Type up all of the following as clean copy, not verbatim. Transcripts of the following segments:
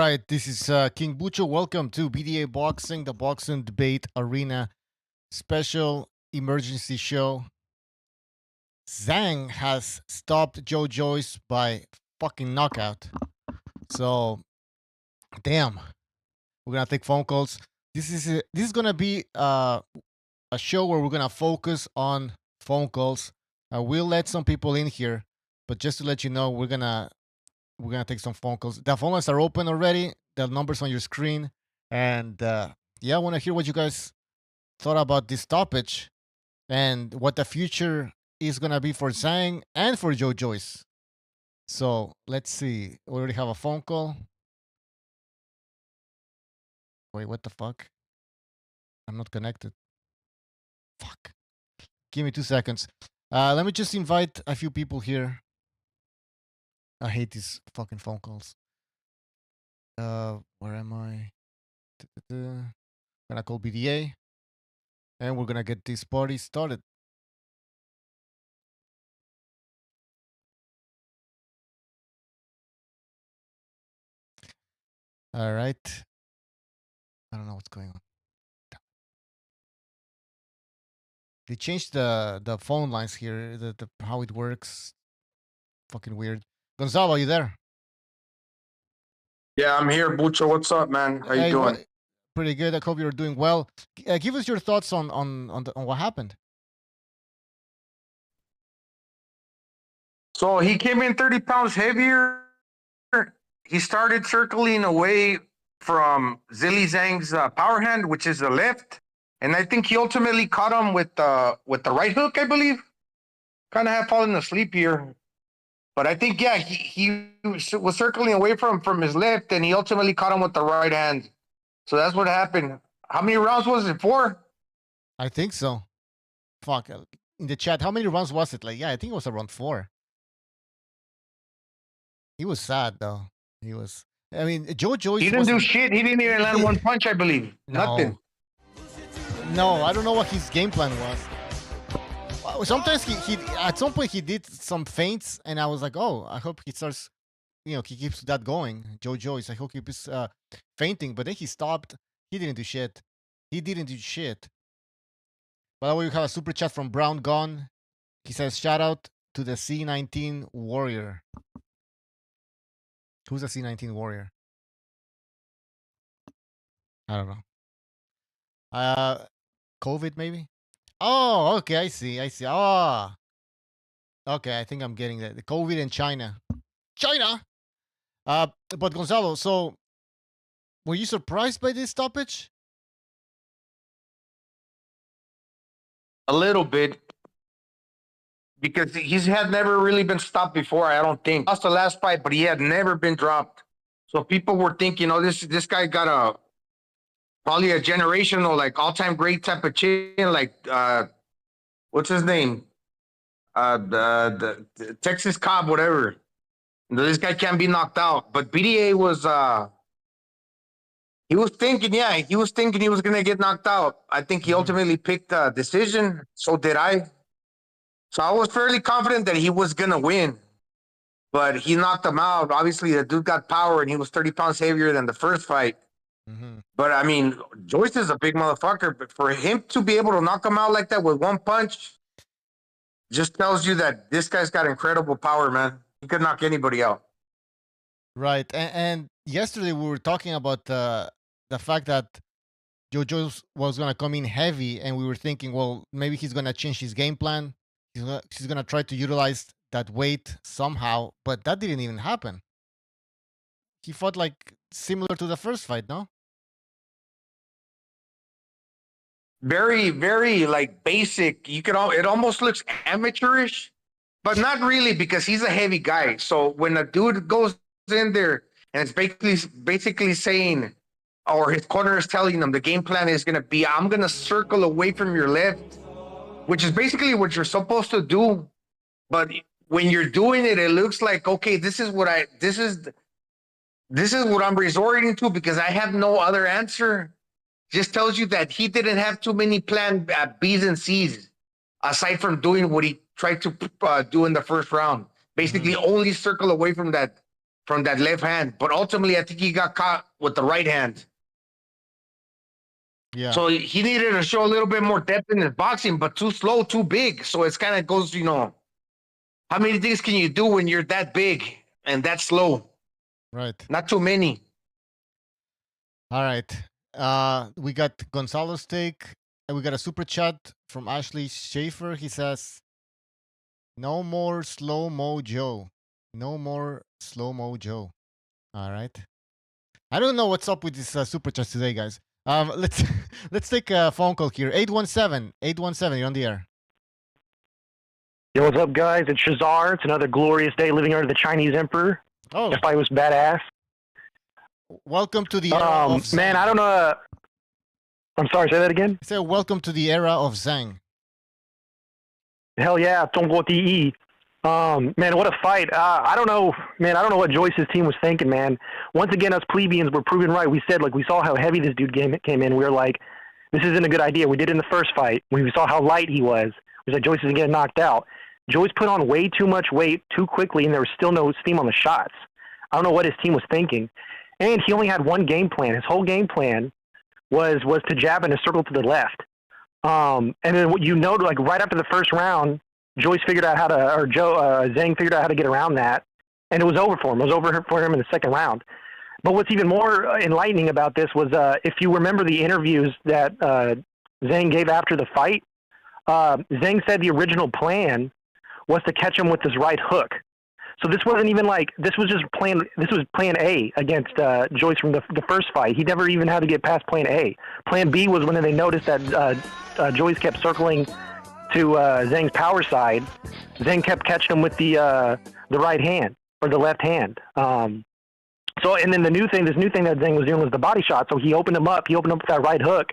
right, this is King Bucho. Welcome to BDA Boxing, the Boxing Debate Arena special emergency show. Zhang has stopped Joyce by fucking knockout. So, damn, we're gonna take phone calls. This is gonna be a show where we're gonna focus on phone calls. We'll let some people in here, but just to let you know, we're gonna take some phone calls. The phone lines are open already. The numbers on your screen, and yeah, I want to hear what you guys thought about this stoppage and what the future is gonna be for Zhang and for Joyce. So let's see. We already have a phone call. Wait, what the fuck? I'm not connected. Fuck. Give me 2 seconds. Let me just invite a few people here. I hate these fucking phone calls. Where am I? Gonna call BDA, and we're gonna get this party started. All right. I don't know what's going on. They changed the phone lines here. The how it works. Fucking weird. Gonzalo, are you there? Yeah, I'm here, Bucho. What's up, man? How you doing? Pretty good. I hope you're doing well. Give us your thoughts on what happened. So he came in 30 pounds heavier. He started circling away from Zhang's power hand, which is the left, and I think he ultimately caught him with the right hook, I believe. Kind of have fallen asleep here, but I think he was circling away from his left, and he ultimately caught him with the right hand. So that's what happened. How many rounds was it? 4? I think so. Fuck. In the chat, how many rounds was it? Like, yeah, I think it was around 4. He was sad though. He was. I mean, Joyce. He didn't do shit. He didn't even land one punch, I believe. No. Nothing. No, I don't know what his game plan was. Sometimes he at some point he did some feints, and I was like, oh, I hope he starts. He keeps that going. Joyce. I hope he keeps fainting, but then he stopped. He didn't do shit. By the way, we have a super chat from Brown Gone. He says, shout out to the C19 Warrior. Who's the C19 Warrior? I don't know. COVID maybe? Oh, okay, I see. Oh. Okay, I think I'm getting that. The COVID in China. But Gonzalo, so were you surprised by this stoppage? A little bit, because he's had never really been stopped before. I don't think lost the last fight, but he had never been dropped. So people were thinking, oh, this guy got probably a generational, like all-time great type of chin, like what's his name, the Texas Cobb, whatever. This guy can't be knocked out. But BDA was he was thinking he was gonna get knocked out. I think he ultimately picked a decision. So did I. So I was fairly confident that he was gonna win, but he knocked him out. Obviously, the dude got power, and he was 30 pounds heavier than the first fight. Mm-hmm. But I mean, Joyce is a big motherfucker. But for him to be able to knock him out like that with one punch, just tells you that this guy's got incredible power, man. He could knock anybody out. Right, and yesterday we were talking about the fact that Joyce was gonna come in heavy, and we were thinking, well, maybe he's gonna change his game plan. He's gonna try to utilize that weight somehow, but that didn't even happen. He fought like similar to the first fight, no? Very, very like basic. It almost looks amateurish, but not really, because he's a heavy guy. So when a dude goes in there and it's basically saying, or his corner is telling him the game plan is gonna be, I'm gonna circle away from your left, which is basically what you're supposed to do. But when you're doing it, it looks like, okay, this is what I'm resorting to because I have no other answer. Just tells you that he didn't have too many plan B's and C's aside from doing what he tried to do in the first round. Basically, only circle away from that from that left hand. But ultimately, I think he got caught with the right hand. Yeah. So he needed to show a little bit more depth in his boxing, but too slow, too big. So it's kind of goes, how many things can you do when you're that big and that slow? Right. Not too many. All right. We got Gonzalo's take. And we got a super chat from Ashley Schaefer. He says, "No more slow mo Joe. No more slow mo Joe." All right. I don't know what's up with this super chat today, guys. Let's let's take a phone call here. 817. You're on the air. Yo, what's up, guys? It's Shazar. It's another glorious day living under the Chinese emperor. Oh, If I was badass. welcome to the era of Zhang. Man, I don't know. I'm sorry, say that again? Say welcome to the era of Zhang. Hell yeah, Tongguo Ti. Man, what a fight. I don't know, man. I don't know what Joyce's team was thinking, man. Once again, us plebeians were proven right. We said, like, we saw how heavy this dude came in. We were like, this isn't a good idea. We did it in the first fight. We saw how light he was. We said, Joyce isn't getting knocked out. Joyce put on way too much weight too quickly, and there was still no steam on the shots. I don't know what his team was thinking. And he only had one game plan. His whole game plan was to jab in a circle to the left. And then like right after the first round, Joyce figured out Zhang figured out how to get around that, and it was over for him. It was over for him in the second round. But what's even more enlightening about this was if you remember the interviews that Zhang gave after the fight, Zhang said the original plan was to catch him with his right hook. So this wasn't even this was plan A against Joyce from the first fight. He never even had to get past plan A. Plan B was when they noticed that Joyce kept circling to Zhang's power side. Zhang kept catching him with the right hand or the left hand. And then this new thing that Zhang was doing was the body shot. So he opened him up. He opened up with that right hook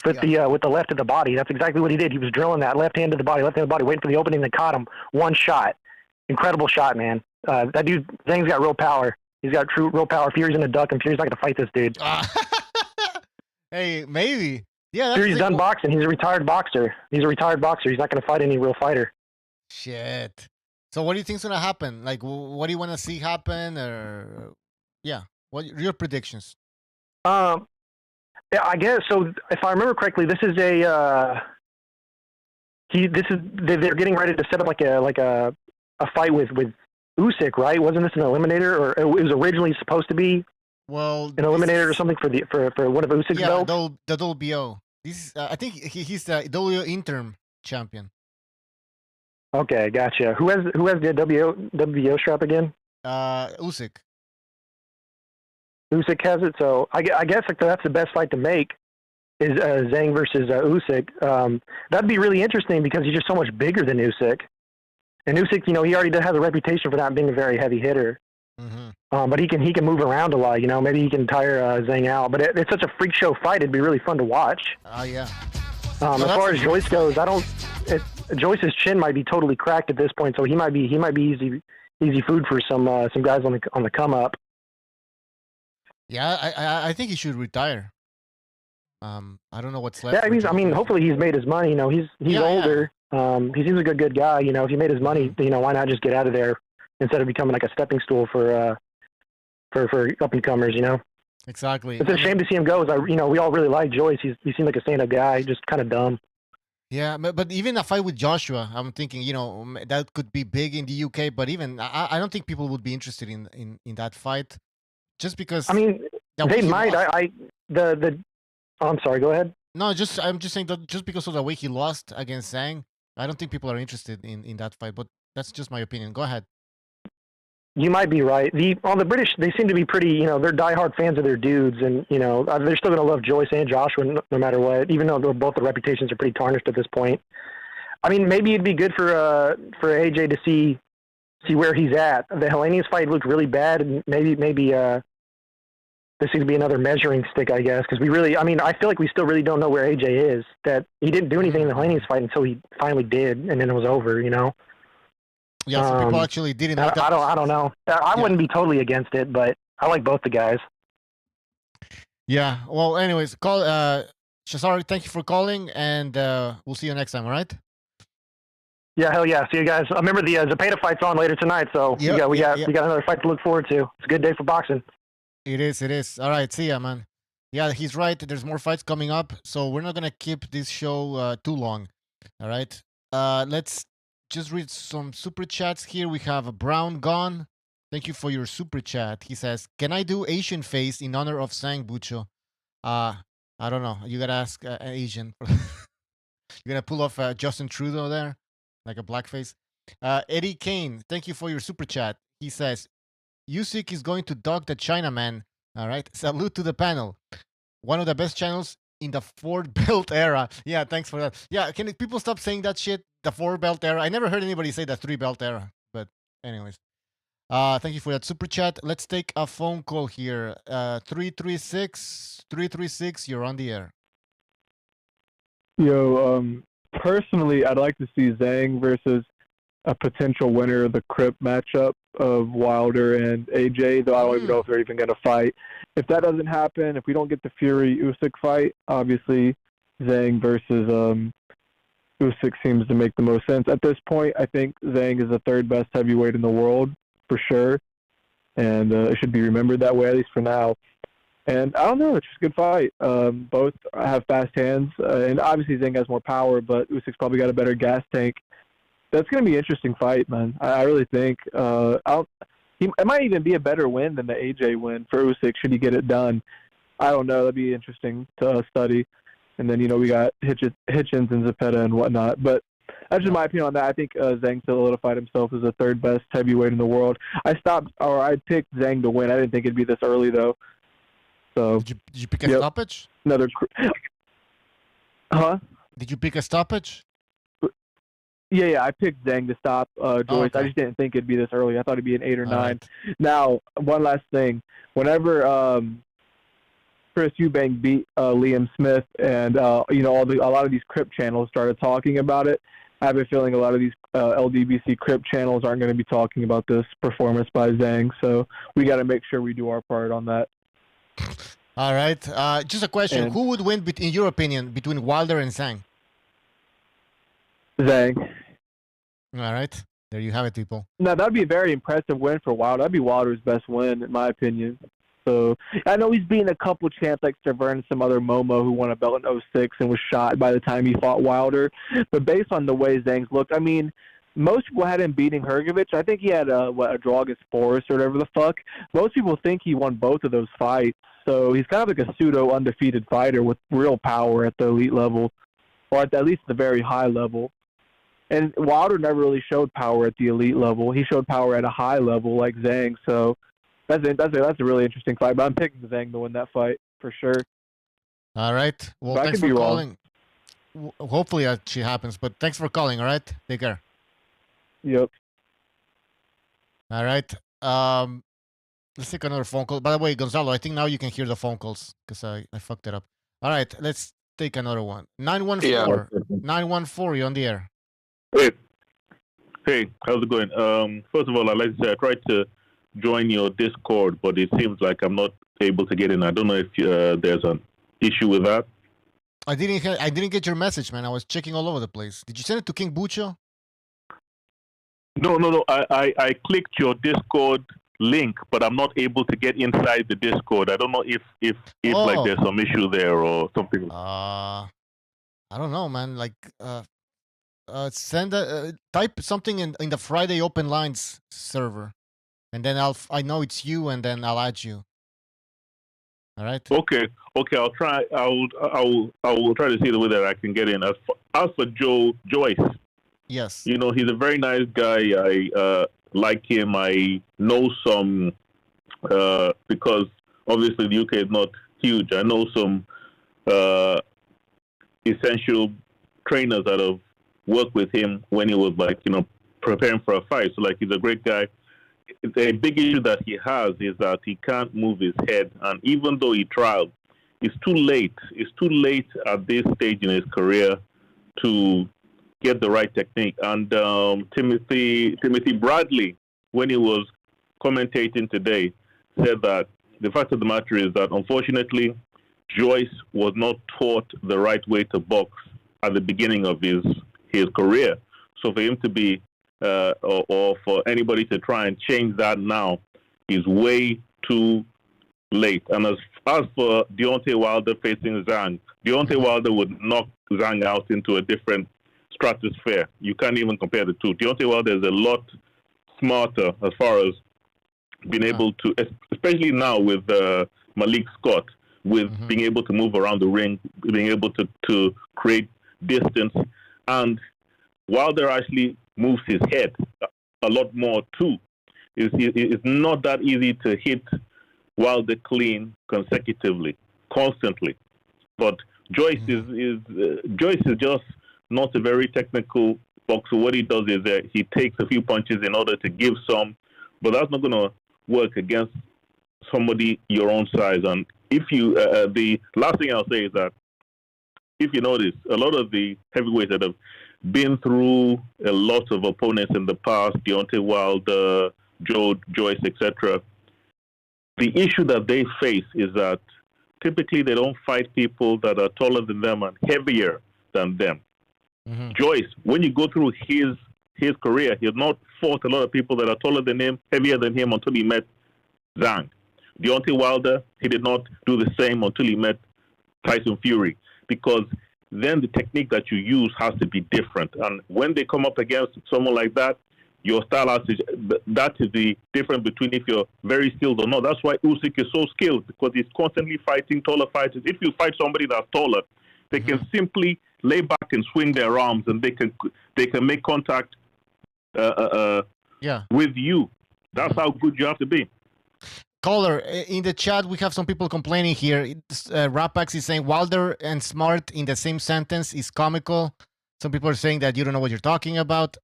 with the left of the body. That's exactly what he did. He was drilling that left hand to the body, waiting for the opening that caught him. One shot. Incredible shot, man. That dude, Zhang's got real power. He's got true real power. Fury's gonna duck him. Fury's not gonna fight this dude. Hey, maybe. Yeah, Fury's done boxing. He's a retired boxer. He's not gonna fight any real fighter. Shit. So what do you think's gonna happen? Like, what do you want to see happen? Or yeah, what your predictions? Yeah, I guess so. If I remember correctly, this is they're getting ready to set up like a fight with Usyk, right? Wasn't this an eliminator, or it was originally supposed to be? Well, an eliminator or something for one of Usyk's belts. The WBO. This I think he's the WBO interim champion. Okay, gotcha. Who has the WBO strap again? Usyk. Usyk has it, so I guess that's the best fight to make is Zhang versus Usyk. That'd be really interesting because he's just so much bigger than Usyk. And Usyk, he already has a reputation for not being a very heavy hitter. Mm-hmm. But he can move around a lot. Maybe he can tire Zhang out. But it's such a freak show fight. It'd be really fun to watch. Yeah. As far as Joyce goes, Joyce's chin might be totally cracked at this point, so he might be easy food for some guys on the come up. Yeah, I think he should retire. I don't know what's left. Yeah, I mean, hopefully he's made his money. He's older. Yeah. He seems like a good guy. If he made his money, why not just get out of there instead of becoming like a stepping stool for up and comers? Exactly. It's a shame to see him go. We all really like Joyce. He seemed like a stand-up guy, just kind of dumb. Yeah, but even a fight with Joshua, I'm thinking, that could be big in the UK. But even I don't think people would be interested in that fight, just because. I mean, they might. I'm sorry. Go ahead. No, I'm just saying that just because of the way he lost against Zhang, I don't think people are interested in that fight. But that's just my opinion. Go ahead. You might be right. The British, they seem to be pretty, they're diehard fans of their dudes, and they're still going to love Joyce and Joshua no matter what, even though both the reputations are pretty tarnished at this point. I mean, maybe it'd be good for AJ to see where he's at. The Helenius fight looked really bad, and maybe this could be another measuring stick, I guess, because I feel like we still really don't know where AJ is. That he didn't do anything in the Helenius fight until he finally did, and then it was over. Yeah, some people actually didn't. I don't know. I wouldn't be totally against it, but I like both the guys. Yeah. Well, anyways, Shazari, thank you for calling, and we'll see you next time. All right. Yeah, hell yeah. See you guys. I remember the Zapata fight's on later tonight, so Yep, we got yep. another fight to look forward to. It's a good day for boxing. It is. It is. All right. See ya, man. Yeah, he's right. There's more fights coming up, so we're not gonna keep this show too long. All right. Let's just read some super chats here. We have a Brown Gone. Thank you for your super chat. He says, "Can I do Asian face in honor of Sang Bucho?" Uh, I don't know. You gotta ask an Asian. You're gonna pull off Justin Trudeau there, like a blackface. Eddie Kane, thank you for your super chat. He says, Usyk is going to dog the Chinaman. All right. Salute to the panel. One of the best channels in the Ford Belt era. Yeah, thanks for that. Yeah, can people stop saying that shit? The 4 belt era. I never heard anybody say the 3 belt era. But anyways. Thank you for that super chat. Let's take a phone call here. 336, you're on the air. Yo, personally, I'd like to see Zhang versus a potential winner of the Crip matchup of Wilder and AJ, though I don't even know if they're even going to fight. If that doesn't happen, if we don't get the Fury-Usyk fight, obviously Zhang versus Usyk seems to make the most sense. At this point, I think Zhang is the third best heavyweight in the world, for sure, and it should be remembered that way, at least for now. And I don't know, it's just a good fight. Both have fast hands, and obviously Zhang has more power, but Usyk's probably got a better gas tank. That's going to be an interesting fight, man. I really think. It might even be a better win than the AJ win for Usyk, should he get it done. I don't know. That'd be interesting to study. And then, we got Hitchens and Zapata and whatnot. But that's just my opinion on that. I think Zhang solidified himself as the third best heavyweight in the world. I picked Zhang to win. I didn't think it'd be this early, though. So, did you pick a stoppage? Huh? Did you pick a stoppage? Yeah, I picked Zhang to stop Joyce. Okay. I just didn't think it'd be this early. I thought it'd be an 8 or 9. Right. Now, one last thing. Whenever Chris Eubank beat Liam Smith and, a lot of these Crip channels started talking about it, I have a feeling a lot of these LDBC Crip channels aren't going to be talking about this performance by Zhang. So we got to make sure we do our part on that. All right. Just a question. And- Who would win, in your opinion, between Wilder and Zhang? Zhang. All right. There you have it, people. No, that'd be a very impressive win for Wilder. That'd be Wilder's best win, in my opinion. So I know he's beaten a couple champs like Severn and some other Momo who won a belt in 06 and was shot by the time he fought Wilder. But based on the way Zhang's looked, I mean, most people had him beating Hrgovic. I think he had a draw against Forrest or whatever the fuck. Most people think he won both of those fights. So he's kind of like a pseudo undefeated fighter with real power at the elite level, or at least the very high level. And Wilder never really showed power at the elite level. He showed power at a high level like Zhang. So that's a really interesting fight. But I'm picking Zhang to win that fight for sure. All right. Well, But I thanks could for be calling. Hopefully that shit happens. But thanks for calling. All right. Take care. Yep. All right. Let's take another phone call. By the way, Gonzalo, I think now you can hear the phone calls because I fucked it up. All right. Let's take another one. 914, you're on the air. Hey, how's it going? First of all, I'd like to say I tried to join your Discord, but it seems like I'm not able to get in. I don't know if there's an issue with that. I didn't get your message, man. I was checking all over the place. Did you send it to King Bucho? No. I clicked your Discord link, but I'm not able to get inside the Discord. I don't know if like there's some issue there or something. I don't know, man. Like, send type something in the Friday Open Lines server, and then I know it's you, and then I'll add you. All right. Okay. I'll try. I will try to see the way that I can get in. As for Joyce, yes, he's a very nice guy. I like him. I know some because obviously the UK is not huge. I know some essential trainers that have worked with him when he was preparing for a fight. So he's a great guy. The big issue that he has is that he can't move his head, and even though he tried, it's too late. It's too late at this stage in his career to get the right technique. And Timothy Bradley, when he was commentating today, said that the fact of the matter is that unfortunately Joyce was not taught the right way to box at the beginning of his career. So for him to be, or for anybody to try and change that now is way too late. And as for Deontay Wilder facing Zhang, Deontay Wilder would knock Zhang out into a different stratosphere. You can't even compare the two. Deontay Wilder is a lot smarter as far as being able to, especially now with Malik Scott, with being able to move around the ring, being able to create distance. And Wilder actually moves his head a lot more too. It's not that easy to hit Wilder clean consecutively, constantly. But Joyce is just not a very technical boxer. What he does is that he takes a few punches in order to give some, but that's not going to work against somebody your own size. And if you, the last thing I'll say is that if you notice, a lot of the heavyweights that have been through a lot of opponents in the past, Deontay Wilder, Joyce, etc., the issue that they face is that typically they don't fight people that are taller than them and heavier than them. Joyce, when you go through his career, he has not fought a lot of people that are taller than him, heavier than him until he met Zhang. Deontay Wilder, he did not do the same until he met Tyson Fury, because then the technique that you use has to be different. And when they come up against someone like that, your style has to, that is the difference between if you're very skilled or not. That's why Usyk is so skilled, because he's constantly fighting taller fighters. If you fight somebody that's taller, they can simply lay back and swing their arms, and they can make contact with you. That's how good you have to be. Caller, in the chat, we have some people complaining here. Rapax is saying Wilder and smart in the same sentence is comical. Some people are saying that you don't know what you're talking about.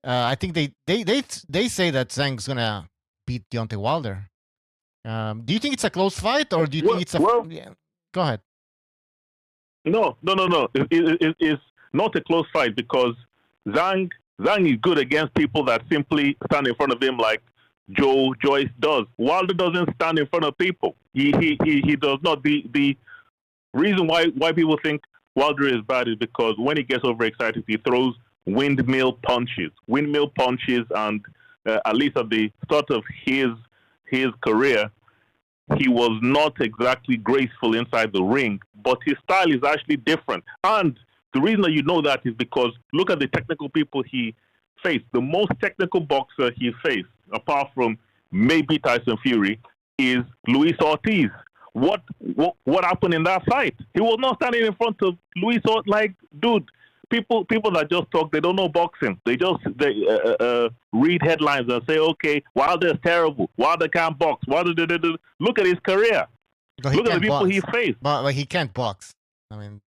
I think they say that Zhang's gonna beat Deontay Wilder. Do you think it's a close fight, or do you think it's a? Yeah. Go ahead. No. It's not a close fight, because Zhang is good against people that simply stand in front of him like Joyce does. Wilder doesn't stand in front of people. He does not. The reason why people think Wilder is bad is because when he gets overexcited, he throws windmill punches, and at least at the start of his career, he was not exactly graceful inside the ring, but his style is actually different. And the reason that you know that is because look at the technical people he faced. The most technical boxer he faced, apart from maybe Tyson Fury, is Luis Ortiz. What happened in that fight? He was not standing in front of Luis Ortiz. Like, dude, people that just talk, they don't know boxing. They just read headlines and say, okay, Wilder's terrible. Wilder can't box. Look at his career. Look at the people he faced. But he can't box. I mean,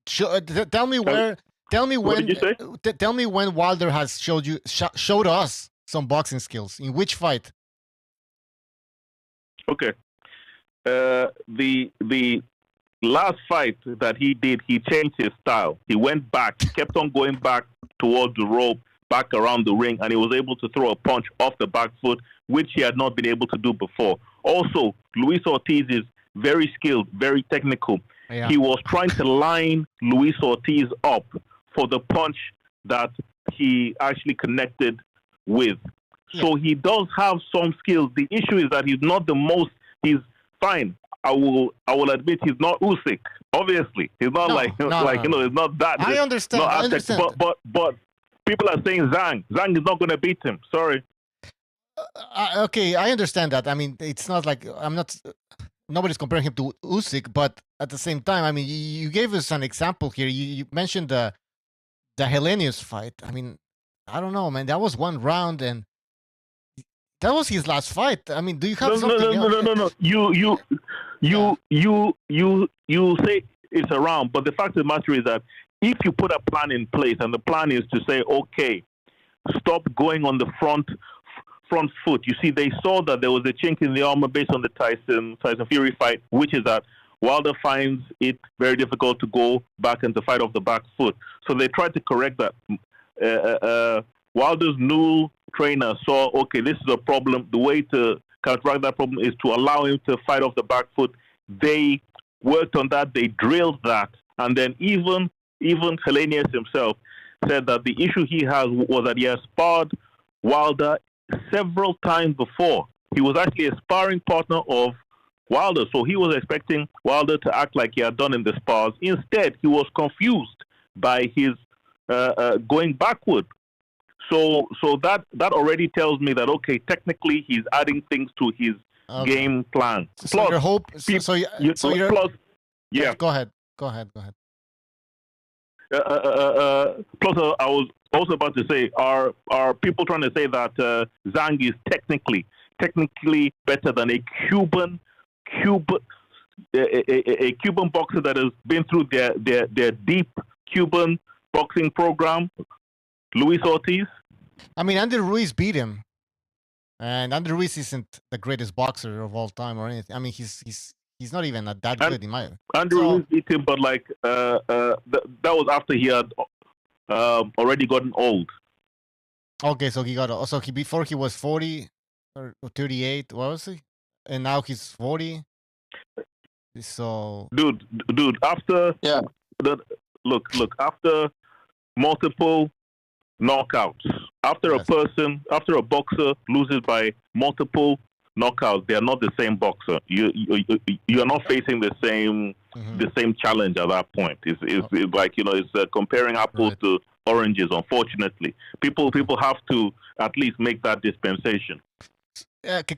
tell me where. Tell me when. Tell me when Wilder has showed us some boxing skills. In which fight? Okay. The last fight that he did, he changed his style. He went back, kept on going back towards the rope, back around the ring, and he was able to throw a punch off the back foot, which he had not been able to do before. Also, Luis Ortiz is very skilled, very technical. Yeah. He was trying to line Luis Ortiz up for the punch that he actually connected with. Yeah. So he does have some skills. The issue is that he's not the most, he's fine. I will admit he's not Usyk. Obviously, he's not it's not that. I understand. I understand. But people are saying Zhang is not going to beat him. Sorry. Okay, I understand that. I mean, it's not like nobody's comparing him to Usyk, but at the same time, I mean, you gave us an example here. You mentioned the Helenius fight. I mean, I don't know, man. That was one round, and that was his last fight. I mean, do you have something else? No. You say it's a round, but the fact of the matter is that if you put a plan in place, and the plan is to say, okay, stop going on the front foot. You see, they saw that there was a chink in the armor based on the Tyson Fury fight, which is that Wilder finds it very difficult to go back and to fight off the back foot. So they tried to correct that. Wilder's new trainer saw, okay, this is a problem. The way to counteract that problem is to allow him to fight off the back foot. They worked on that. They drilled that. And then even Helenius himself, said that the issue he has was that he has sparred Wilder several times before. He was actually a sparring partner of Wilder, so he was expecting Wilder to act like he had done in the spars. Instead, he was confused by his going backward. So that already tells me that, okay, technically he's adding things to his game plan. So Plus, your hope. So you're. plus, yeah. Go ahead. Go ahead. Plus, I was also about to say, are people trying to say that Zhang is technically better than a Cuban boxer that has been through their deep Cuban boxing program, Luis Ortiz? I mean, Andy Ruiz beat him, and Andy Ruiz isn't the greatest boxer of all time or anything. I mean, he's not even that good in my. Andy Ruiz beat him, but like that was after he had already gotten old. Okay, so before he was 40 or 38. What was he? And now he's 40. So dude, after after multiple knockouts, after a boxer loses by multiple knockouts, they are not the same boxer. You are not facing the same challenge at that point. It's like, it's comparing apples to oranges. Unfortunately, people have to at least make that dispensation.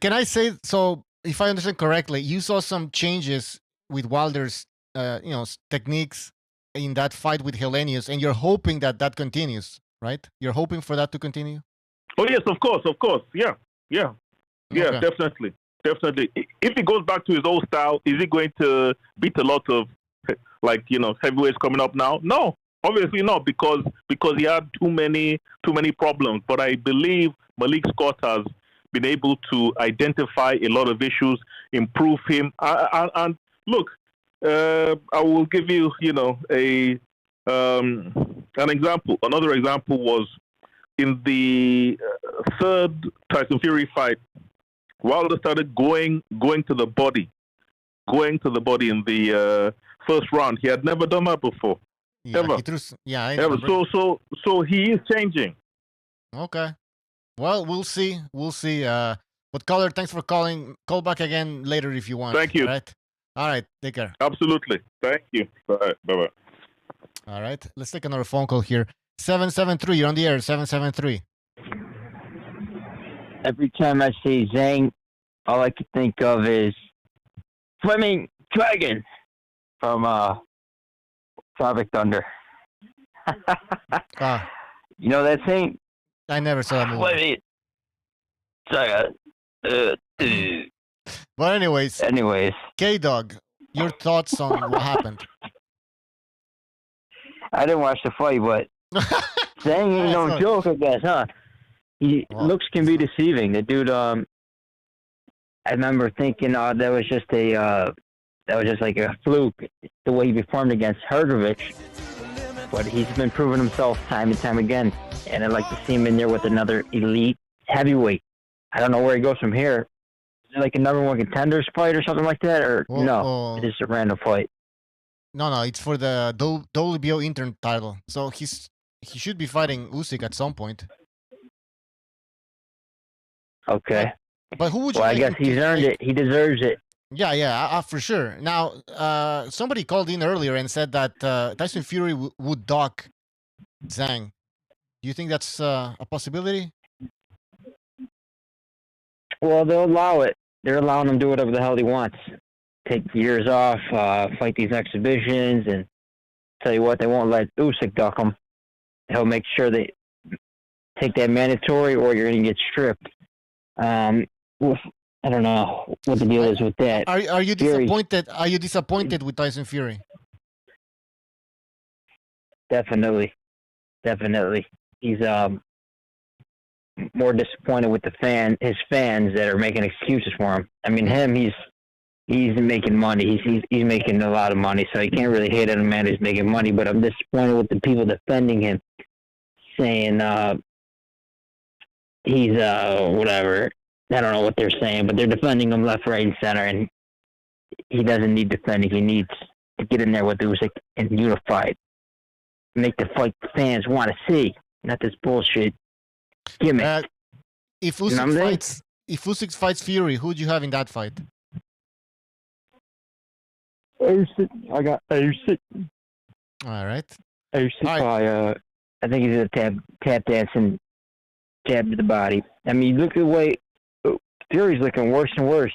Can I say so? If I understand correctly, you saw some changes with Wilder's, techniques in that fight with Helenius, and you're hoping that continues, right? You're hoping for that to continue. Oh yes, of course, yeah, okay. Definitely. If he goes back to his old style, is he going to beat a lot of heavyweights coming up now? No, obviously not, because he had too many problems. But I believe Malik Scott has been able to identify a lot of issues, improve him. And look, I will give you, an example. Another example was in the third Tyson Fury fight. Wilder started going to the body in the first round. He had never done that before. Yeah, ever. Ever. So he is changing. Okay. Well, we'll see. But caller, thanks for calling. Call back again later if you want. Thank you. All right. Take care. Absolutely. Thank you. Bye. All right. Let's take another phone call here. 773. You're on the air. 773. Every time I see Zhang, all I can think of is Flaming Dragon from Tropic Thunder. You know that thing? I never saw that movie. But anyways, K-Dog, your thoughts on what happened? I didn't watch the fight, but Zhang ain't no joke, I guess, huh? Looks can be deceiving. The dude, I remember thinking that was just like a fluke, the way he performed against Hrgovic. But he's been proving himself time and time again, and I'd like to see him in there with another elite heavyweight. I don't know where he goes from here. Is it like a number one contenders fight or something like that, or no? It's just a random fight. No, it's for the WBO interim title. So he should be fighting Usyk at some point. Okay. But who would you? Well, I guess he's earned it. He deserves it. Yeah, for sure. Now, somebody called in earlier and said that Tyson Fury would dock Zhang. Do you think that's a possibility? Well, they'll allow it. They're allowing him to do whatever the hell he wants. Take years off, fight these exhibitions, and tell you what, they won't let Usyk duck him. He'll make sure they take that mandatory, or you're going to get stripped. I don't know what the deal is with that. Are you disappointed? Are you disappointed with Tyson Fury? Definitely. He's more disappointed with his fans that are making excuses for him. I mean, he's making money. He's making a lot of money, so you can't really hate on a man who's making money. But I'm disappointed with the people defending him, saying he's whatever. I don't know what they're saying, but they're defending him left, right, and center, and he doesn't need defending. He needs to get in there with Usyk and unified. make the fight fans want to see, not this bullshit gimmick. If You know what I'm saying? If Usyk fights Fury, who would you have in that fight? Usyk. I got Usyk. All right. Usyk. All right. I think he's a tap dancing jab to the body. I mean, look at the way Fury's looking worse and worse.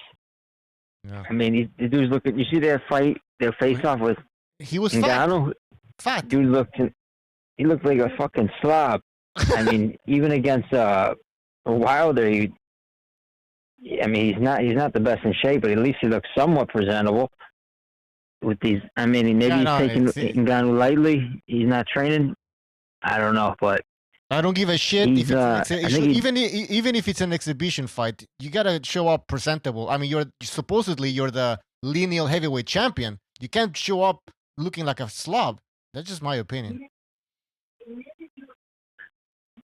Yeah. I mean, the dude's looking. You see that fight, their face off with He was Ngannou? fat. Dude he looked like a fucking slob. I mean, even against Wilder, he's not the best in shape, but at least he looks somewhat presentable. With these, I mean, maybe he's taking Ngannou lightly. He's not training. I don't know, but I don't give a shit if even even if it's an exhibition fight. You gotta show up presentable. I mean, you're the lineal heavyweight champion. You can't show up looking like a slob. That's just my opinion.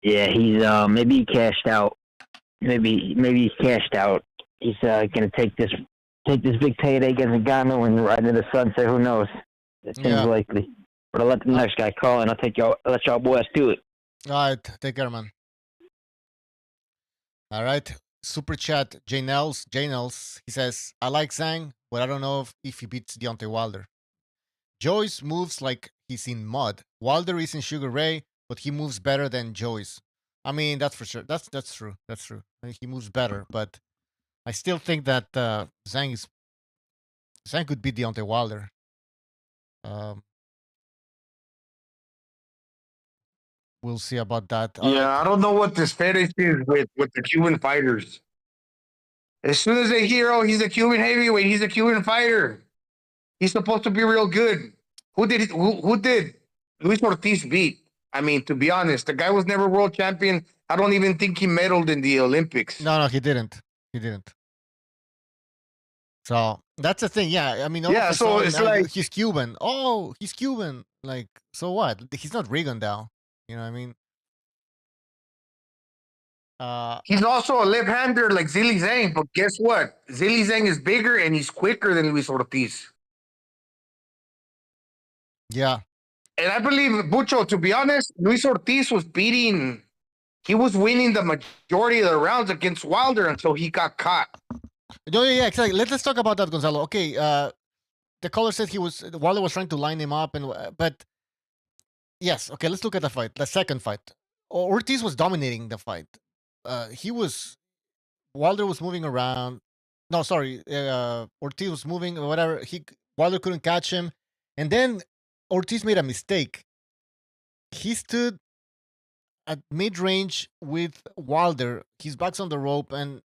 Yeah, he's maybe he cashed out. Maybe he's cashed out. He's gonna take this big payday against Ngannou and ride into the sunset. Who knows? It seems likely. But I'll let the next guy call and I'll let y'all boys do it. All right, take care, man. All right, super chat. J Nels. He says, "I like Zhang, but I don't know if he beats Deontay Wilder. Joyce moves like he's in mud. Wilder is in Sugar Ray, but he moves better than Joyce. I mean, that's for sure. That's true. That's true. I mean, he moves better, but I still think that Zhang could beat Deontay Wilder. We'll see about that. I don't know what this fetish is with the Cuban fighters. As soon as they hear, oh, he's a Cuban heavyweight, he's a Cuban fighter. He's supposed to be real good. Who did Luis Ortiz beat? I mean, to be honest, the guy was never world champion. I don't even think he medaled in the Olympics. No, he didn't. So that's the thing. Yeah, I mean, so it's like he's Cuban. Oh, he's Cuban. Like, so what? He's not Rigondeaux. You know what I mean? He's also a left-hander like Zhilei Zhang, but guess what? Zhilei Zhang is bigger and he's quicker than Luis Ortiz. Yeah. And I believe, Bucho, to be honest, Luis Ortiz was winning the majority of the rounds against Wilder until he got caught. Yeah, exactly. Let's talk about that, Gonzalo. Okay, the caller said Wilder was trying to line him up, but yes, okay, let's look at the fight. The second fight. Ortiz was dominating the fight. Wilder was moving around. No, sorry. Ortiz was moving, whatever. Wilder couldn't catch him. And then Ortiz made a mistake. He stood at mid-range with Wilder. His back's on the rope, and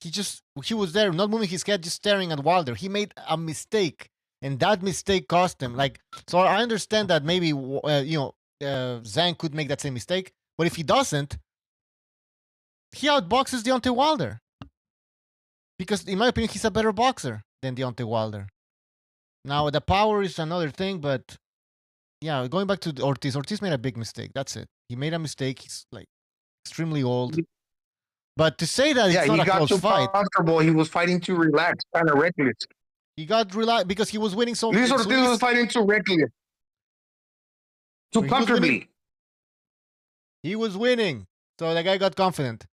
he was there, not moving his head, just staring at Wilder. He made a mistake, and that mistake cost him. So I understand that maybe Zhang could make that same mistake, but if he doesn't, he outboxes Deontay Wilder. Because in my opinion, he's a better boxer than Deontay Wilder. Now the power is another thing, but yeah, going back to Ortiz. Ortiz made a big mistake. That's it. He made a mistake. He's like extremely old. But to say that it's not a close fight. Comfortable. He was fighting too relaxed, kind of reckless. He got relaxed because he was winning so much. Luis Ortiz was fighting too reckless. Too comfortably. He was winning. So the guy got confident.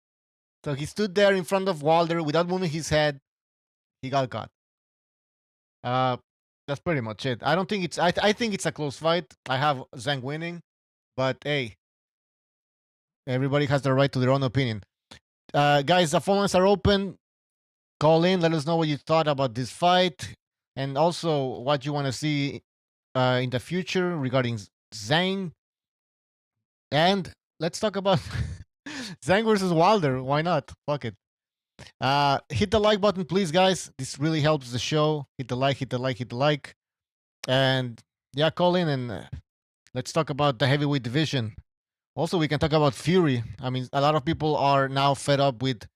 So he stood there in front of Wilder without moving his head. He got caught. That's pretty much it. I don't think it's. I think it's a close fight. I have Zhang winning, but hey, everybody has the right to their own opinion. Guys, the phone lines are open. Call in. Let us know what you thought about this fight, and also what you want to see in the future regarding Zhang. And let's talk about Zhang versus Wilder. Why not? Fuck it. Hit the like button, please, guys. This really helps the show. Hit the like. And yeah, call in and let's talk about the heavyweight division. Also, we can talk about Fury. I mean, a lot of people are now fed up with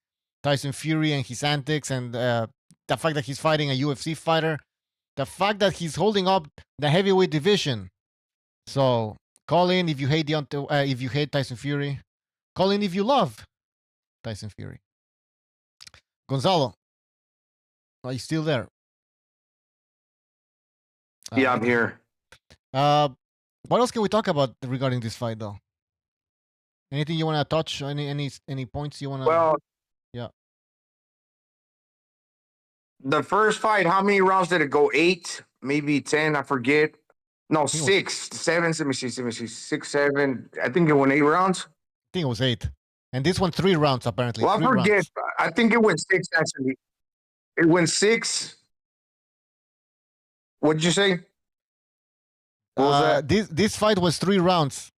Tyson Fury and his antics and the fact that he's fighting a UFC fighter. The fact that he's holding up the heavyweight division. So call in if you hate if you hate Tyson Fury. Call in if you love Tyson Fury. Gonzalo, are you still there? Yeah, I'm here. What else can we talk about regarding this fight, though? Anything you want to touch? Any points you want to? Well, yeah. The first fight, how many rounds did it go? 8, maybe 10, I forget. No, think it was- 6, 7. Let me see. 6, 7. I think it went 8 rounds. I think it was 8, and this one 3 rounds apparently. Well, I 3 forget. rounds. I think it went 6 actually. It went 6. What did you say? What was that? This fight was 3 rounds.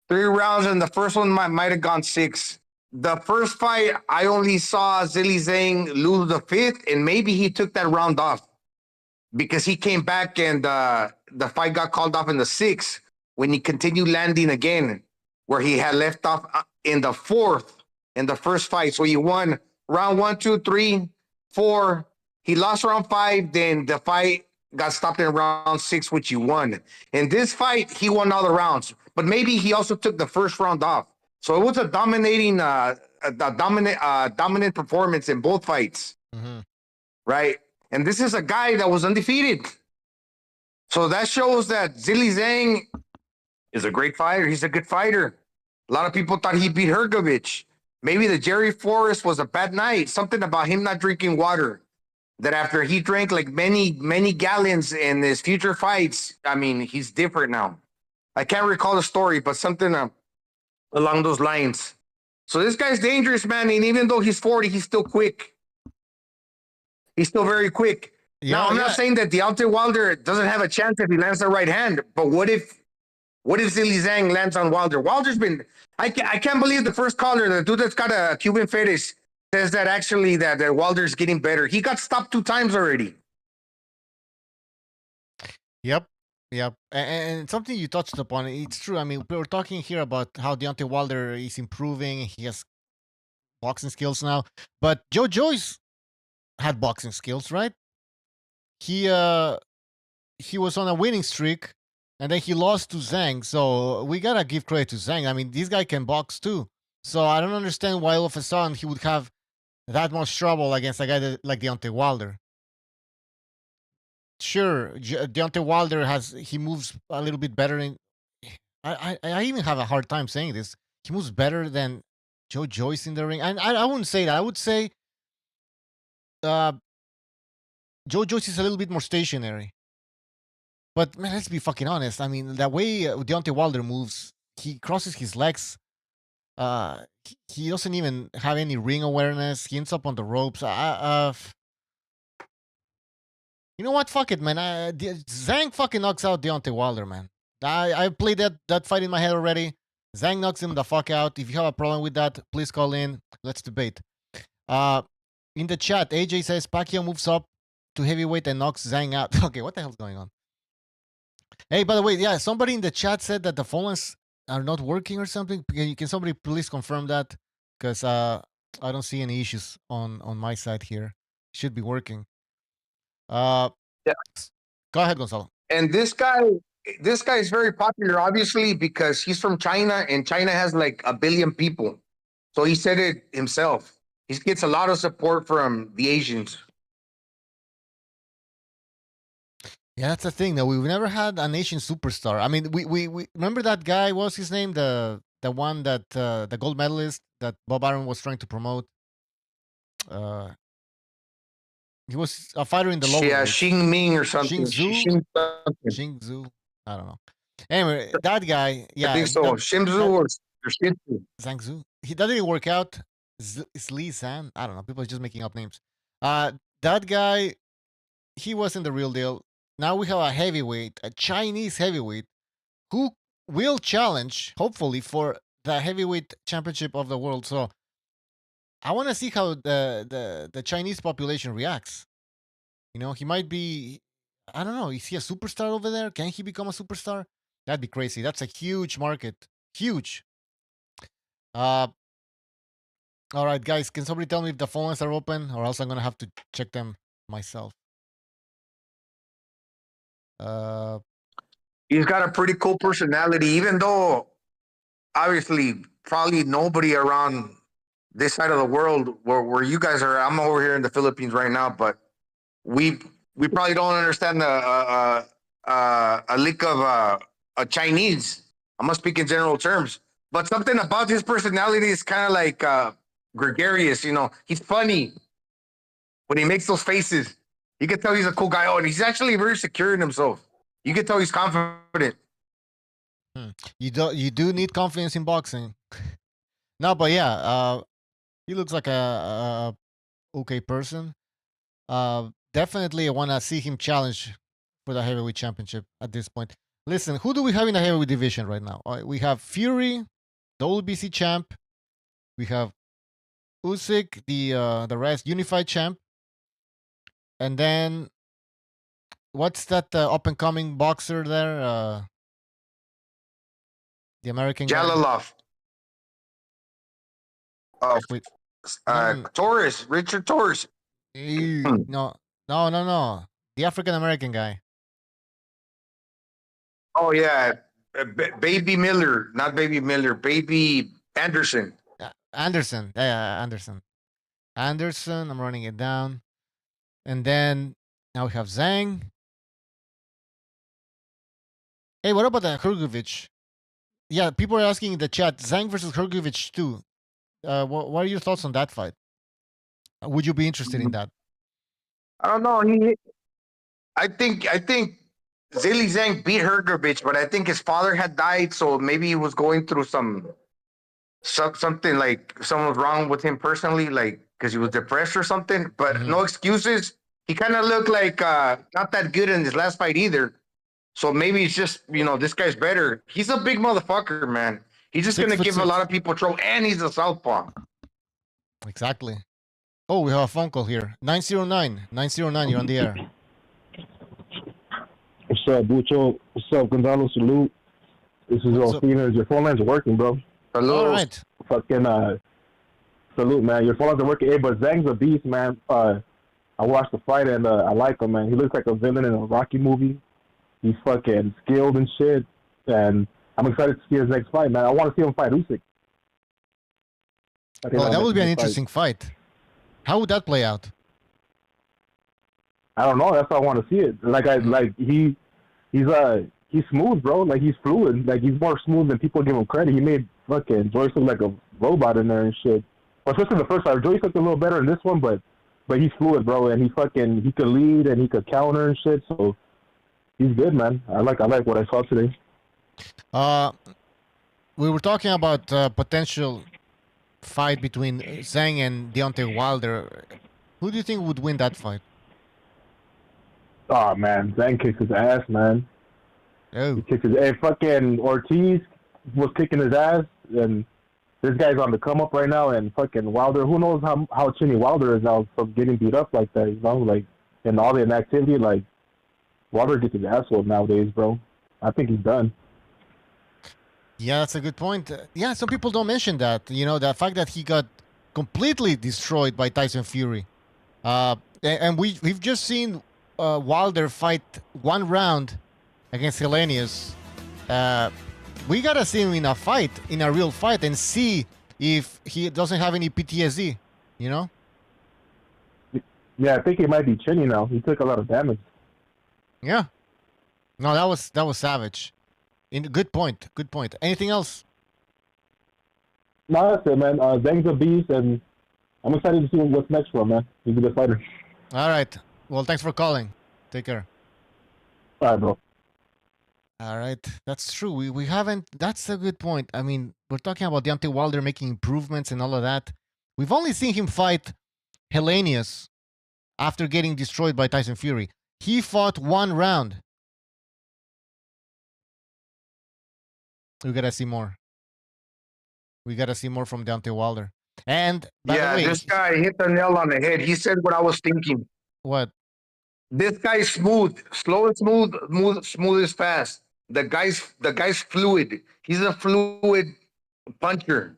3 rounds, and the first one might have gone 6. The first fight, I only saw Zhilei Zhang lose the 5th, and maybe he took that round off because he came back and the fight got called off in the 6th when he continued landing again, where he had left off in the 4th in the first fight. So he won round 1, 2, 3, 4. He lost round 5. Then the fight got stopped in round 6, which he won. In this fight, he won all the rounds, but maybe he also took the first round off. So it was a dominant performance in both fights, right? And this is a guy that was undefeated. So that shows that Zhilei Zhang is a great fighter. He's a good fighter. A lot of people thought he beat Hergovich. Maybe the Jerry Forrest was a bad night. Something about him not drinking water. That after he drank like many gallons in his future fights, I mean, he's different now. I can't recall the story, but something along those lines. So this guy's dangerous, man. And even though he's 40, he's still quick. He's still very quick. Now, I'm not saying that Deontay Wilder doesn't have a chance if he lands the right hand, but what if Zhilei Zhang lands on Wilder? Wilder's been, I can't believe the first caller, the dude that's got a Cuban fetish, says that actually that Wilder's getting better. He got stopped 2 times already. Yep. And something you touched upon, it's true. I mean, we're talking here about how Deontay Wilder is improving. He has boxing skills now. But Joyce had boxing skills, right? He was on a winning streak, and then he lost to Zhang. So we gotta give credit to Zhang. I mean, this guy can box too. So I don't understand why all of a sudden he would have that much trouble against a guy like Deontay Wilder. Sure, Deontay Wilder he moves a little bit better. I even have a hard time saying this. He moves better than Joyce in the ring, and I wouldn't say that. I would say Joyce is a little bit more stationary. But man, let's be fucking honest. I mean, the way Deontay Wilder moves, he crosses his legs. He doesn't even have any ring awareness. He ends up on the ropes. You know what? Fuck it, man. Zhang fucking knocks out Deontay Wilder, man. I played that fight in my head already. Zhang knocks him the fuck out. If you have a problem with that, please call in. Let's debate. In the chat, AJ says Pacquiao moves up to heavyweight and knocks Zhang out. Okay, what the hell's going on? Hey, by the way, yeah, somebody in the chat said that the phone lines are not working or something. Can somebody please confirm that? Because I don't see any issues on my side here. Should be working. Yeah. Go ahead, Gonzalo. And this guy is very popular, obviously, because he's from China, and China has like 1 billion people. So he said it himself. He gets a lot of support from the Asians. Yeah, that's the thing. That we've never had an Asian superstar. I mean, we remember that guy. What was his name? The one that the gold medalist that Bob Arum was trying to promote. He was a fighter in the lower. Yeah, Xing Ming or something. Xing Zhu. I don't know. Anyway, that guy. Yeah, I think so. Shimzu or Shitsu. Zhang Zhu. That didn't work out. It's Li San. I don't know. People are just making up names. That guy. He wasn't the real deal. Now we have a heavyweight, a Chinese heavyweight, who will challenge, hopefully, for the heavyweight championship of the world. So I want to see how the Chinese population reacts. You know, he might be, I don't know, is he a superstar over there? Can he become a superstar? That'd be crazy. That's a huge market. Huge. All right, guys, can somebody tell me if the phone lines are open, or else I'm going to have to check them myself. He's got a pretty cool personality, even though obviously probably nobody around this side of the world where you guys are. I'm over here in the Philippines right now, but we probably don't understand a a lick of a Chinese. I'm gonna speak in general terms, but something about his personality is kind of like gregarious. You know, he's funny when he makes those faces. You can tell he's a cool guy. Oh, and he's actually very secure in himself. You can tell he's confident. You do need confidence in boxing. No, but yeah, he looks like a okay person. Definitely, I want to see him challenge for the heavyweight championship at this point. Listen, who do we have in the heavyweight division right now? We have Fury, the WBC champ. We have Usyk, the rest unified champ, and then what's that up and coming boxer there? The American guy. Jalalov. Wait, no, Torres, Richard Torres. no, no. The African American guy. Oh yeah, Baby Miller, not Baby Miller, Baby Anderson. Anderson. Yeah, Anderson. Anderson. I'm running it down. And then now we have Zhang. Hey, what about the Hrgovic? Yeah, people are asking in the chat. Zhang versus Hrgovic too. What are your thoughts on that fight? Would you be interested in that? I don't know. I think Zhilei Zhang beat Hrgovic, but I think his father had died, so maybe he was going through something like something was wrong with him personally, like because he was depressed or something. But no excuses. He kind of looked like not that good in his last fight either. So maybe it's just this guy's better. He's a big motherfucker, man. He's just gonna give a lot of people trouble, and he's a southpaw. Exactly. Oh, we have a phone call here. 909. 909, you're on the air. What's up, Bucho? What's up, Gonzalo? Salute. This is Rosina. Your phone lines are working, bro. Hello. All right. Fucking salute, man. Your phone lines are working. Hey, but Zhang's a beast, man. I watched the fight and I like him, man. He looks like a villain in a Rocky movie. He's fucking skilled and shit. And I'm excited to see his next fight, man. I want to see him fight Usyk. Well, that would be an interesting fight. How would that play out? I don't know. That's why I want to see it. He's smooth, bro. Like, he's fluid. Like, he's more smooth than people give him credit. He made fucking Joyce look like a robot in there and shit. Well, especially the first fight. Joyce looked a little better in this one, but he's fluid, bro. And he could lead and he could counter and shit. So he's good, man. I like what I saw today. We were talking about potential fight between Zhang and Deontay Wilder. Who do you think would win that fight? Oh, man. Zhang kicks his ass, man. Oh. He kicks his ass. Fucking Ortiz was kicking his ass, and this guy's on the come up right now, and fucking Wilder, who knows how chinny Wilder is now from getting beat up like that, like, and all the inactivity, like, Wilder gets his ass whooped nowadays, bro. I think he's done. Yeah, that's a good point. Yeah, some people don't mention that. The fact that he got completely destroyed by Tyson Fury. And we've just seen Wilder fight one round against Hellenius. We gotta see him in a real fight, and see if he doesn't have any PTSD. Yeah, I think he might be chinny now. He took a lot of damage. Yeah. No, that was savage. Good point. Good point. Anything else? No, that's it, man. Zhang's a beast, and I'm excited to see what's next for him, man. He's a good fighter. All right. Well, thanks for calling. Take care. All right, bro. All right. That's true. We haven't. That's a good point. I mean, we're talking about Deontay Wilder making improvements and all of that. We've only seen him fight Hellenius after getting destroyed by Tyson Fury. He fought one round. We gotta see more. We gotta see more from Deontay Wilder. And by the way, this guy hit the nail on the head. He said what I was thinking. What? This guy's smooth, slow and smooth as fast. The guy's fluid. He's a fluid puncher.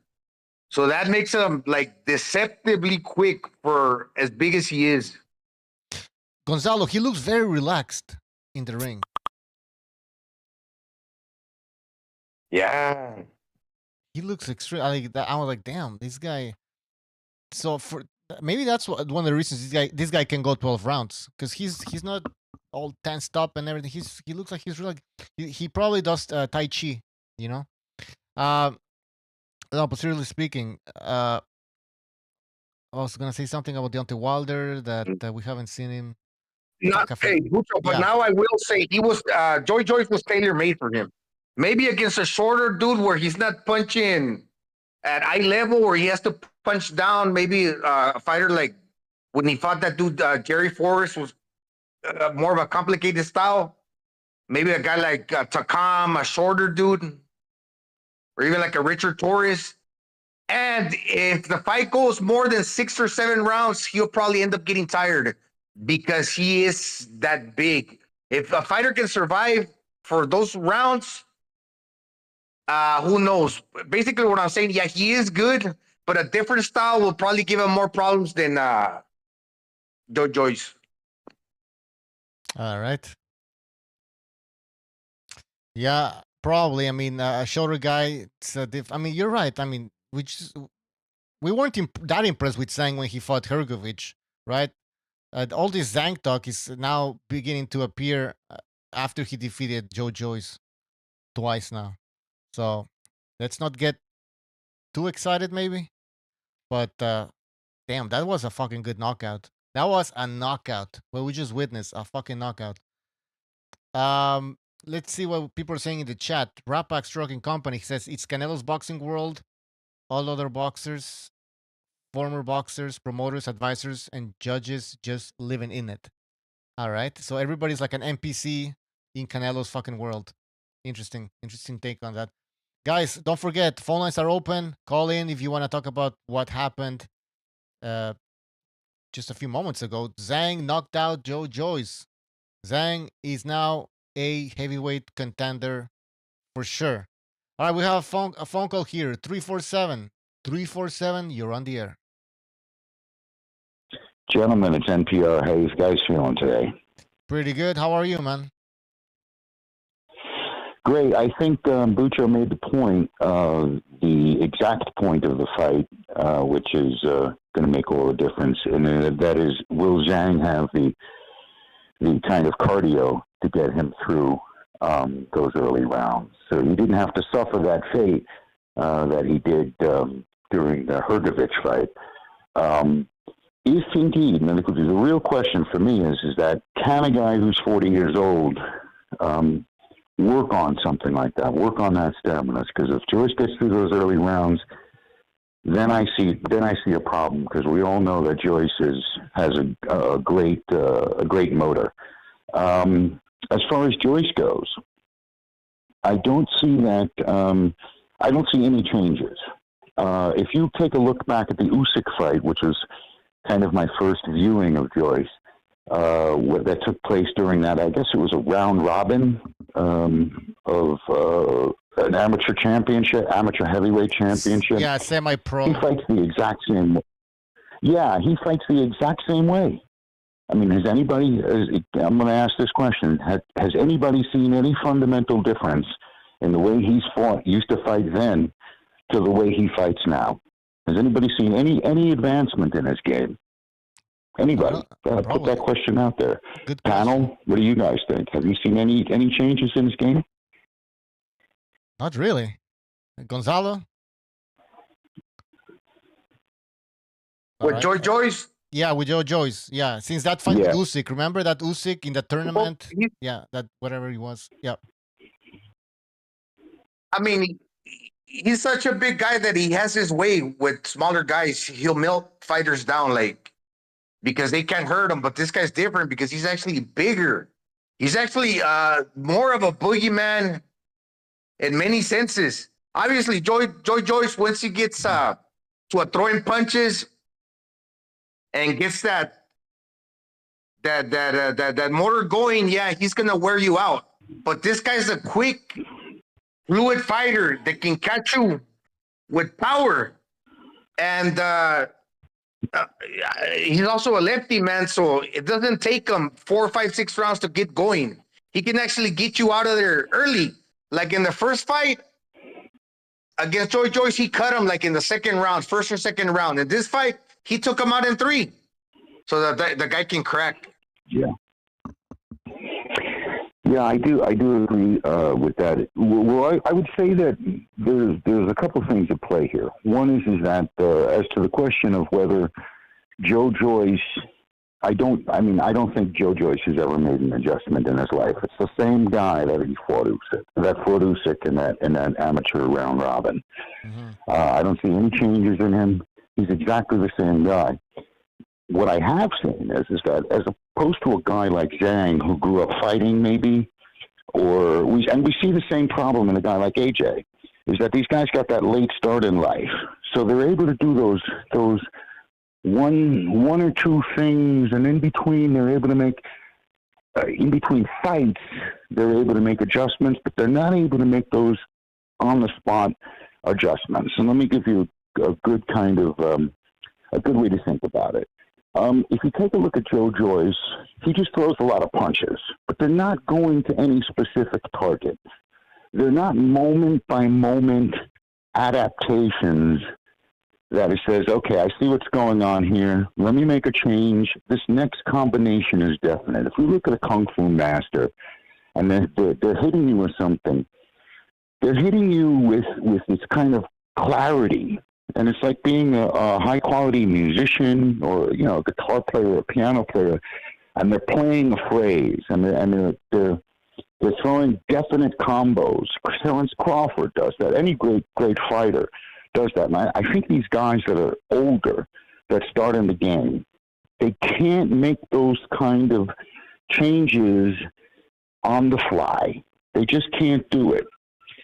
So that makes him like deceptively quick for as big as he is. Gonzalo, he looks very relaxed in the ring. Yeah. He looks extreme. I was like, damn, this guy. So maybe that's one of the reasons this guy can go 12 rounds, because he's not all tensed up and everything. He looks like he's really. He probably does Tai Chi. You know. No, but seriously speaking, I was gonna say something about Deontay Wilder that we haven't seen him. Not hey, Bucho, but now I will say he was Joyce was tailor made for him. Maybe against a shorter dude where he's not punching at eye level, where he has to punch down. Maybe a fighter like when he fought that dude Jerry Forrest was more of a complicated style. Maybe a guy like Takam, a shorter dude, or even like a Richard Torres. And if the fight goes more than 6 or 7 rounds, he'll probably end up getting tired because he is that big. If a fighter can survive for those rounds, who knows? Basically, what I'm saying, yeah, he is good, but a different style will probably give him more problems than Joyce. All right. Yeah, probably. I mean, a shorter guy. I mean, you're right. I mean, we weren't that impressed with Zhang when he fought Hergovich, right? All this Zhang talk is now beginning to appear after he defeated Joyce twice now. So let's not get too excited, maybe. But damn, that was a fucking good knockout. That was a knockout. Well, we just witnessed a fucking knockout. Let's see what people are saying in the chat. Rapak Stroking Company says it's Canelo's boxing world. All other boxers, former boxers, promoters, advisors, and judges just living in it. All right. So everybody's like an NPC in Canelo's fucking world. Interesting take on that. Guys, don't forget, phone lines are open. Call in if you want to talk about what happened just a few moments ago. Zhang knocked out Joyce. Zhang is now a heavyweight contender for sure. All right, we have a phone call here. 347. 347, you're on the air. Gentlemen, it's NPR. How you guys feeling today? Pretty good. How are you, man? Great. I think Bucho made the point, the exact point of the fight, which is going to make all the difference. And that is, will Zhang have the kind of cardio to get him through those early rounds? So he didn't have to suffer that fate that he did during the Hergovich fight. If indeed, and the real question for me is that can a guy who's 40 years old work on something like that, work on that stamina? Because if Joyce gets through those early rounds, then I see a problem, because we all know that Joyce has a great motor. As far as Joyce goes, I don't see that. I don't see any changes. If you take a look back at the Usyk fight, which was kind of my first viewing of Joyce, that took place during that, I guess it was a round robin of an amateur heavyweight championship. Yeah, semi-pro. He fights the exact same way. Yeah, he fights the exact same way. I mean, I'm going to ask this question. Has anybody seen any fundamental difference in the way used to fight then to the way he fights now? Has anybody seen any advancement in his game? Anybody? Put that question out there. Good panel. What do you guys think? Have you seen any changes in his game? Not really. Gonzalo? With Joyce? Yeah, with Joyce. Yeah, since that fight with Usyk. Remember that Usyk in the tournament? Yeah, that whatever he was. Yeah. I mean, he's such a big guy that he has his way with smaller guys. He'll melt fighters down, because they can't hurt him. But this guy's different because he's actually bigger. He's actually more of a boogeyman in many senses. Obviously, Joyce, once he gets to a throwing punches and gets that motor going, yeah, he's gonna wear you out. But this guy's a quick, fluid fighter that can catch you with power, and he's also a lefty, man. So it doesn't take him 4, 5, 6 rounds to get going. He can actually get you out of there early. Like in the first fight against Joyce, he cut him like in the second round, first or second round. In this fight, he took him out in 3, so that the guy can crack. Yeah. Yeah, I do. I do agree with that. Well, I would say that there's a couple of things at play here. One is that as to the question of whether Joe Joyce, I don't think Joe Joyce has ever made an adjustment in his life. It's the same guy that he fought Usyk in that amateur round robin. Mm-hmm. I don't see any changes in him. He's exactly the same guy. What I have seen is that as opposed to a guy like Zhang who grew up fighting, maybe, we see the same problem in a guy like AJ, is that these guys got that late start in life, so they're able to do those one or two things, and in between they're able to make in between fights they're able to make adjustments, but they're not able to make those on the spot adjustments. And let me give you a good kind of a good way to think about it. If you take a look at Joe Joyce, he just throws a lot of punches, but they're not going to any specific target. They're not moment-by-moment adaptations that it says, okay, I see what's going on here. Let me make a change. This next combination is definite. If we look at a Kung Fu master, and they're hitting you with something, they're hitting you with this kind of clarity. And it's like being a high-quality musician or, a guitar player or a piano player, and they're playing a phrase, and they're throwing definite combos. Terence Crawford does that. Any great fighter does that. And I think these guys that are older, that start in the game, they can't make those kind of changes on the fly. They just can't do it.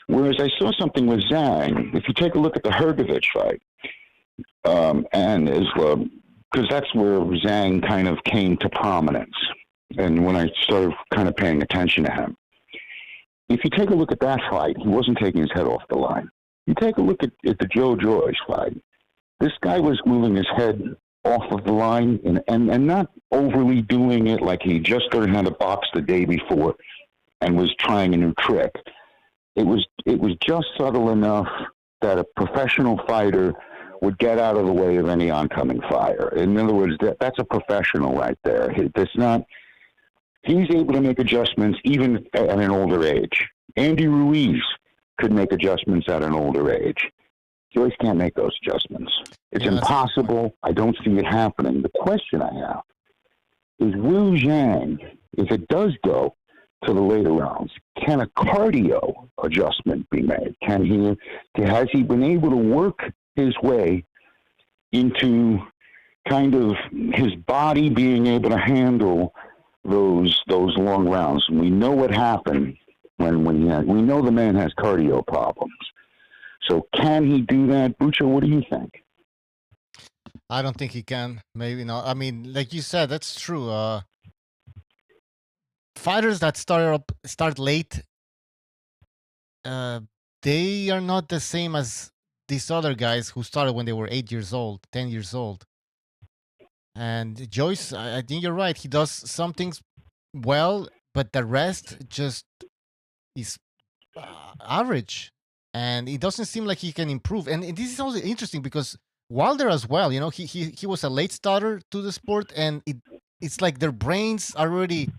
Whereas I saw something with Zhang. If you take a look at the Hrgovic fight, because that's where Zhang kind of came to prominence, and when I started kind of paying attention to him. If you take a look at that fight, he wasn't taking his head off the line. You take a look at the Joe Joyce fight. This guy was moving his head off of the line and not overly doing it like he just learned how to box the day before and was trying a new trick. It was just subtle enough that a professional fighter would get out of the way of any oncoming fire. In other words, that's a professional right there. He's able to make adjustments even at an older age. Andy Ruiz could make adjustments at an older age. Joyce can't make those adjustments. It's impossible. I don't see it happening. The question I have is, will Zhang, if it does go to the later rounds, can a cardio adjustment be made? Has he been able to work his way into kind of his body being able to handle those long rounds? And we know what happened we know the man has cardio problems. So can he do that? Bucho, what do you think? I don't think he can. Maybe not. I mean, like you said, that's true. Fighters that start late, they are not the same as these other guys who started when they were 8 years old, 10 years old. And Joyce, I think you're right. He does some things well, but the rest just is average. And it doesn't seem like he can improve. And this is also interesting because Wilder as well, he was a late starter to the sport, and it's like their brains are already,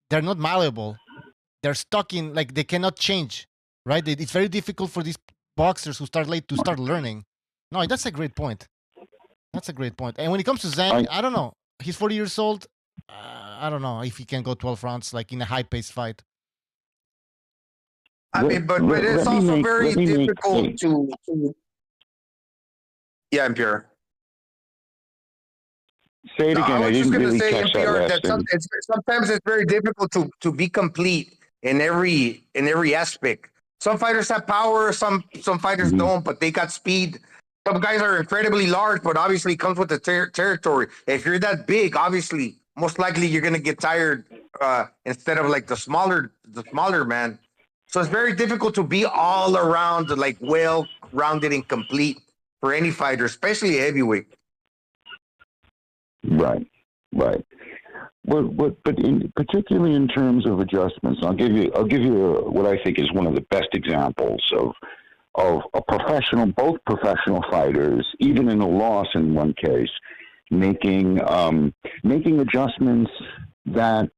they're not malleable. They're stuck in, like, they cannot change, right? It's very difficult for these boxers who start late to start learning. No, that's a great point. That's a great point. And when it comes to Zhang, I don't know. He's 40 years old. I don't know if he can go 12 rounds, like in a high-paced fight. I mean, but it's also very difficult to. Yeah, Impure. Say it again. I was just going to say, NPR, that sometimes it's very difficult to be complete in every aspect. Some fighters have power, some fighters don't, but they got speed. Some guys are incredibly large, but obviously it comes with the territory. If you're that big, obviously, most likely you're going to get tired instead of like the smaller man. So it's very difficult to be all around, like, well-rounded and complete for any fighter, especially a heavyweight. Right. But particularly in terms of adjustments, I'll give you what I think is one of the best examples of a professional, both professional fighters, even in a loss in one case, making adjustments that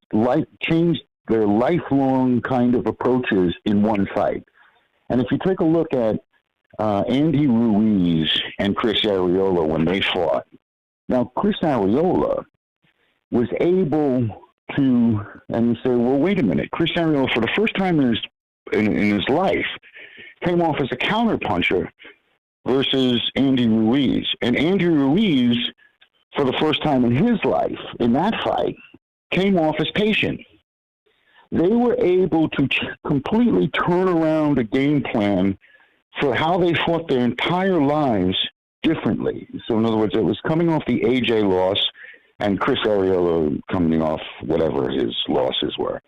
changed their lifelong kind of approaches in one fight. And if you take a look at Andy Ruiz and Chris Arreola when they fought, now Chris Arreola was able to, and you say, well, wait a minute, Chris Arreola for the first time in his life came off as a counterpuncher versus Andy Ruiz. And Andy Ruiz, for the first time in his life, in that fight, came off as patient. They were able to completely turn around a game plan for how they fought their entire lives differently. So in other words, it was coming off the AJ loss and Chris Arreola coming off whatever his losses were.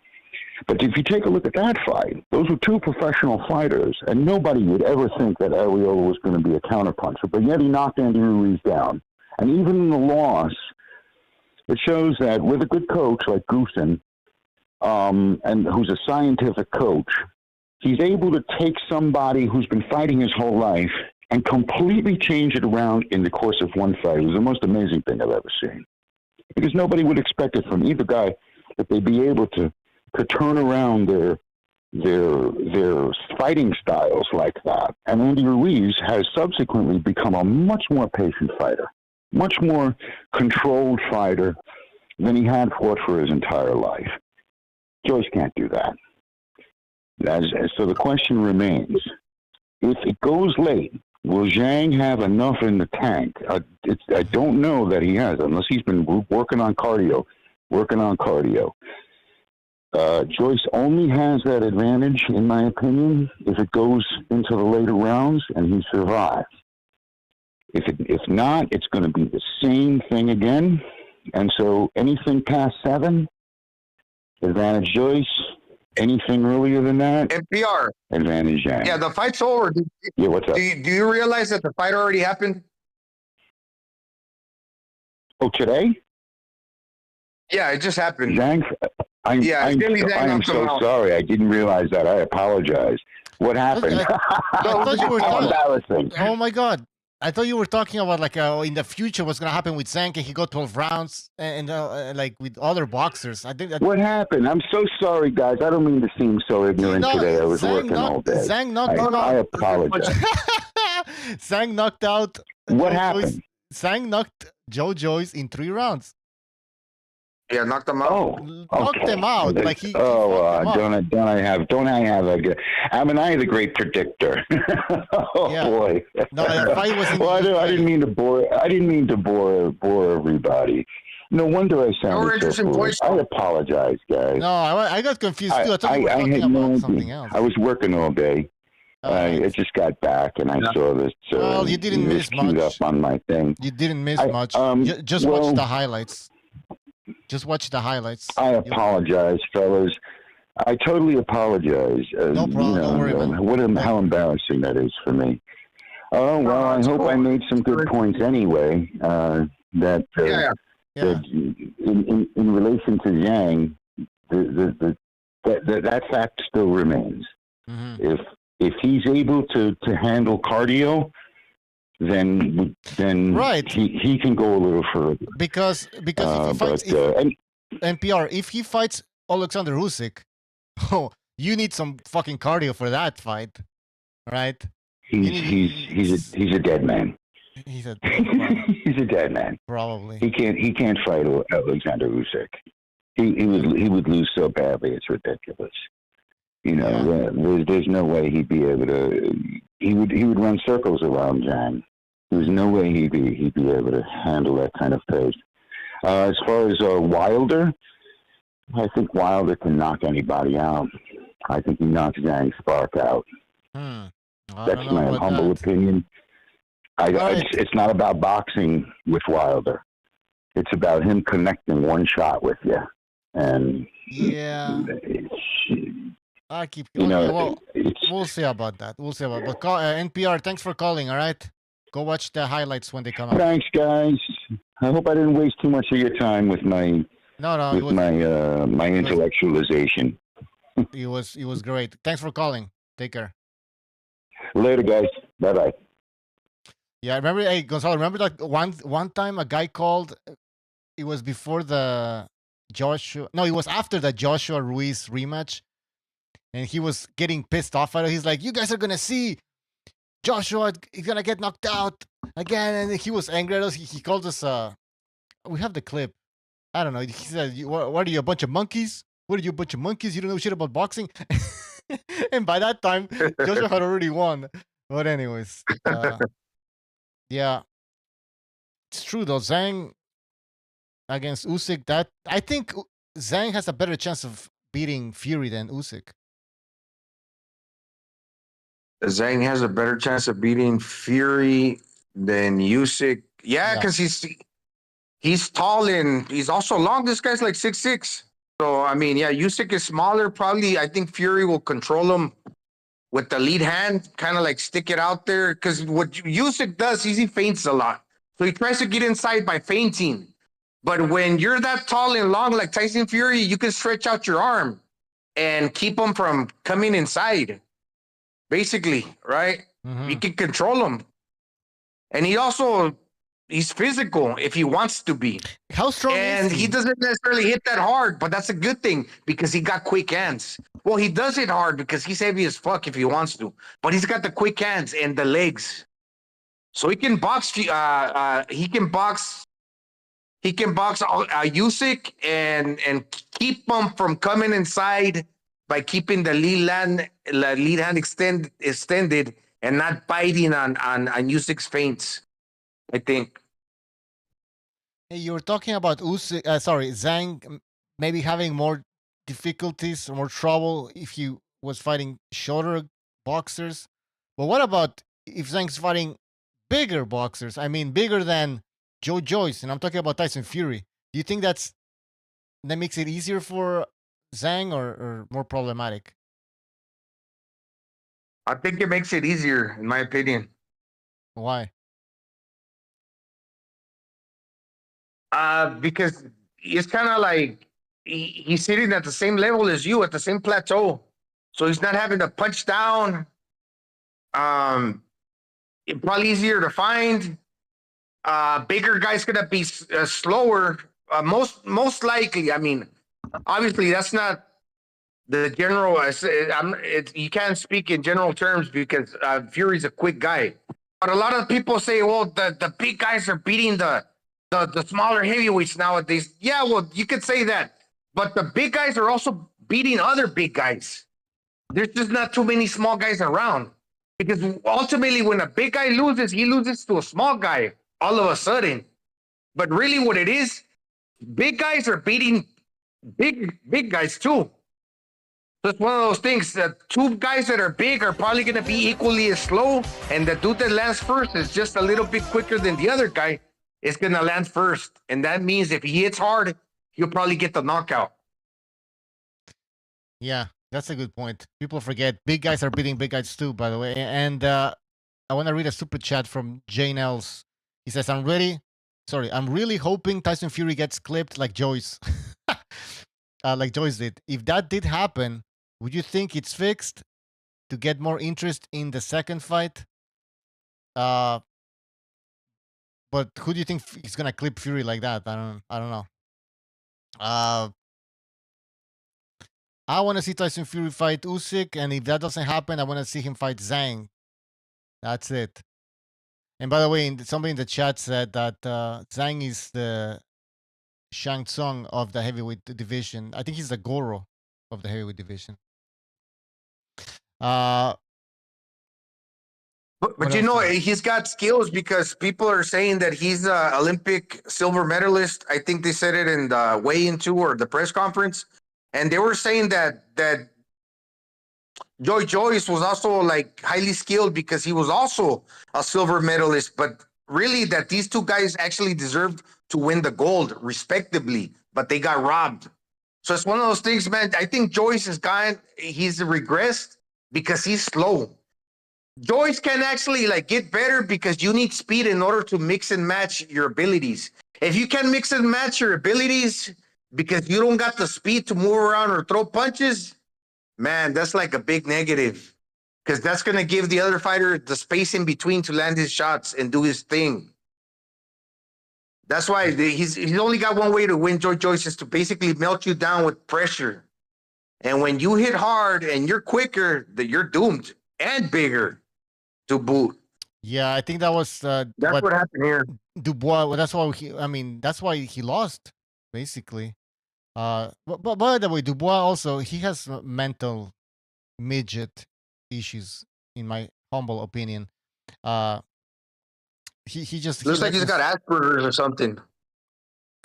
But if you take a look at that fight, those were two professional fighters, and nobody would ever think that Arreola was going to be a counterpuncher, but yet he knocked Andy Ruiz down. And even in the loss, it shows that with a good coach like Goosen, and who's a scientific coach, he's able to take somebody who's been fighting his whole life and completely change it around in the course of one fight. It was the most amazing thing I've ever seen. Because nobody would expect it from either guy that they'd be able to turn around their fighting styles like that. And Andy Ruiz has subsequently become a much more patient fighter, much more controlled fighter than he had fought for his entire life. Joyce can't do that. So the question remains, if it goes late, will Zhang have enough in the tank? I don't know that he has, unless he's been working on cardio. Joyce only has that advantage, in my opinion, if it goes into the later rounds and he survives. If not, it's going to be the same thing again. And so anything past 7, advantage Joyce. Anything earlier than that, NPR. Advantage Zhang. Yeah, the fight's over. Yeah, what's up? Do you realize that the fight already happened? Oh, today? Yeah, it just happened. Zhang, I'm so out. sorry. I didn't realize that. I apologize. What happened? I thought you were How embarrassing. Oh my God. I thought you were talking about like in the future what's going to happen with Zhang. Can he go 12 rounds and like with other boxers? I think that. What happened? I'm so sorry, guys. I don't mean to seem so ignorant today. I was working all day. Zhang knocked I apologize. Zhang knocked out. What happened? Zhang knocked Joyce in 3 rounds. Yeah, knocked him out. Knocked him out. Like he. Don't I have a good? Am I the great predictor? Boy. No, the fight was. Well, I didn't mean to bore. I didn't mean to bore everybody. No wonder I sounded so foolish. I apologize, guys. No, I got confused too. I thought you were talking about something else. I was working all day. I just got back and I saw this. Well, you didn't miss much. Up on my thing. You didn't miss much. Just watch the highlights. Just watch the highlights. I apologize, fellas. I totally apologize. No problem. Don't worry, man. How embarrassing that is for me. Oh, well, I hope I made some good points anyway. That in relation to Zhang, that fact still remains. Mm-hmm. If he's able to handle cardio, then right. he can go a little further. Because if he fights NPR, if he fights Alexander Usyk, you need some fucking cardio for that fight, right? He's a dead man. He's a dead man. Probably. He can't fight Alexander Usyk. He would lose so badly, it's ridiculous. You know, there's no way he'd be able to. He would run circles around Zhang. There's no way he'd be able to handle that kind of pace. As far as Wilder, I think Wilder can knock anybody out. I think he knocks Zhang Spark out. That's my humble opinion. It's not about boxing with Wilder. It's about him connecting one shot with you. And I keep. We'll see about that. But NPR, thanks for calling. All right, go watch the highlights when they come out. Thanks, guys. I hope I didn't waste too much of your time with my my intellectualization. It was great. Thanks for calling. Take care. Later, guys. Bye bye. Yeah, remember, hey Gonzalo, remember that one time a guy called. It was before the Joshua. No, it was after the Joshua Ruiz rematch, and he was getting pissed off at it. He's like, "You guys are gonna see Joshua is gonna get knocked out again," and he was angry at us. He called us. We have the clip. I don't know. He said, "What are you, a bunch of monkeys? What are you, a bunch of monkeys? You don't know shit about boxing." And by that time, Joshua had already won. But anyways, yeah, it's true though. Zhang against Usyk. That I think Zhang has a better chance of beating Fury than Usyk. Zhang has a better chance of beating Fury than Usyk. Yeah, because he's tall and he's also long. This guy's like 6'6". So I mean, yeah, Usyk is smaller. Probably, I think Fury will control him with the lead hand, kind of like stick it out there. Because what Usyk does is he feints a lot. So he tries to get inside by feinting. But when you're that tall and long like Tyson Fury, you can stretch out your arm and keep him from coming inside. Basically, right? You can control him. And he's physical if he wants to be. How strong and is he? He doesn't necessarily hit that hard, but that's a good thing because he got quick hands. Well, he does hit hard because he's heavy as fuck if he wants to, but he's got the quick hands and the legs, so he can box. He can box Usyk and keep him from coming inside by keeping the lead hand extended and not biting on Usyk's feints, I think. Hey, you were talking about Zhang maybe having more difficulties or more trouble if he was fighting shorter boxers. But what about if Zhang's fighting bigger boxers? I mean, bigger than Joyce, and I'm talking about Tyson Fury. Do you think that makes it easier for Zhang or more problematic? I think it makes it easier, in my opinion. Why? Because it's kind of like he's sitting at the same level as you, at the same plateau. So he's not having to punch down. It's probably easier to find. Bigger guy's gonna be slower. Most likely. I mean, obviously that's not the general. You can't speak in general terms because Fury's a quick guy. But a lot of people say, well, the big guys are beating the smaller heavyweights nowadays. Yeah, well, you could say that. But the big guys are also beating other big guys. There's just not too many small guys around. Because ultimately, when a big guy loses, he loses to a small guy all of a sudden. But really what it is, big guys are beating big guys too. So it's one of those things that two guys that are big are probably going to be equally as slow. And the dude that lands first is just a little bit quicker than the other guy. Is going to land first. And that means if he hits hard, he'll probably get the knockout. Yeah, that's a good point. People forget big guys are beating big guys too, by the way. And I want to read a super chat from Jane Els. He says, I'm really hoping Tyson Fury gets clipped like Joyce. Like Joyce did. If that did happen, would you think it's fixed to get more interest in the second fight? But who do you think is gonna clip Fury like that? I don't know. I want to see Tyson Fury fight Usyk, and if that doesn't happen, I want to see him fight Zhang. That's it. And by the way, somebody in the chat said that Zhang is the Shang Tsung of the heavyweight division. I think he's the Goro of the heavyweight division. But you know, he's got skills because people are saying that he's an Olympic silver medalist. I think they said it in the weigh-in tour or the press conference. And they were saying that Joyce was also like highly skilled because he was also a silver medalist. But really that these two guys actually deserved to win the gold respectively, but they got robbed. So it's one of those things, man. I think Joyce he's regressed because he's slow. Joyce can actually like get better because you need speed in order to mix and match your abilities. If you can mix and match your abilities because you don't got the speed to move around or throw punches, man, that's like a big negative because that's going to give the other fighter the space in between to land his shots and do his thing. That's why he's only got one way to win Joyce is to basically melt you down with pressure. And when you hit hard and you're quicker, that you're doomed and bigger to boot. Yeah, I think that was That's what happened here. Dubois. Well, that's why he. I mean, that's why he lost, basically. But by the way, Dubois also he has mental midget issues, in my humble opinion. Uh, he just Looks like he's got Asperger's or something.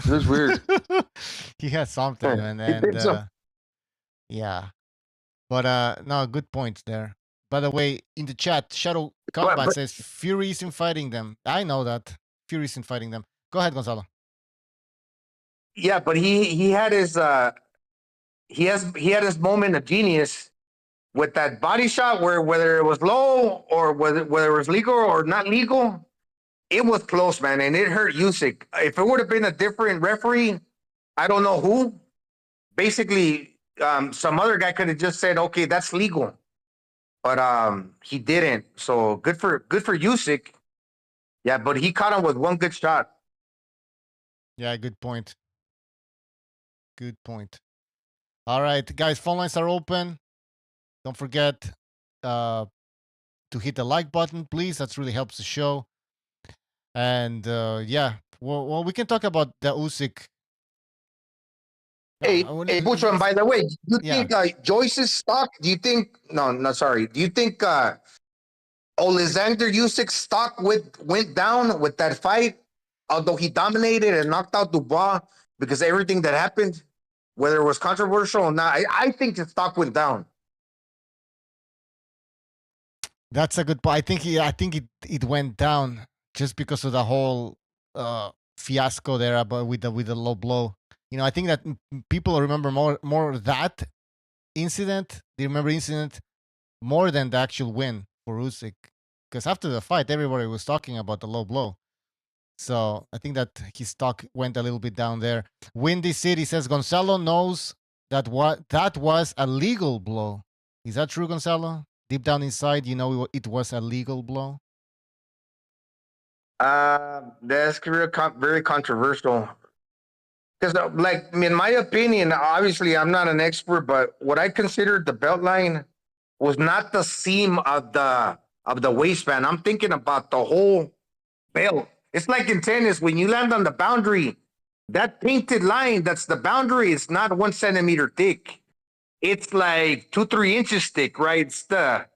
Looks weird. he has something, man, He thinks so. yeah. But no, good points there. By the way, in the chat, Shadow Combat says Fury isn't fighting them. I know that Fury isn't fighting them. Go ahead, Gonzalo. Yeah, but he had his he had his moment of genius with that body shot where whether it was low or whether it was legal or not legal, it was close, man, and it hurt Usyk. If it would have been a different referee, I don't know who. Basically, some other guy could have just said, "Okay, that's legal," but he didn't. So good for Usyk. Yeah, but he caught him with one good shot. Yeah, good point. Good point. All right, guys, phone lines are open. Don't forget to hit the like button, please. That really helps the show. And yeah, well, we can talk about the Usyk. Hey, Butcher, and by the way, do you think Joyce's stock? Do you think no, sorry. Do you think Alexander Usyk's stock went down with that fight? Although he dominated and knocked out Dubois because everything that happened, whether it was controversial or not, I think his stock went down. That's a good point. I think it went down just because of the whole fiasco there about with the low blow. You know, I think that people remember more that incident. They remember incident more than the actual win for Usyk. Because after the fight, everybody was talking about the low blow. So I think that his stock went a little bit down there. Windy City says Gonzalo knows that that was a legal blow. Is that true, Gonzalo? Deep down inside, you know it was a legal blow. That's very controversial. Because, like, in my opinion, obviously I'm not an expert, but what I considered the belt line was not the seam of the waistband. I'm thinking about the whole belt. It's like in tennis when you land on the boundary. That painted line that's the boundary is not 1 centimeter thick. It's like 2-3 inches thick, right? It's the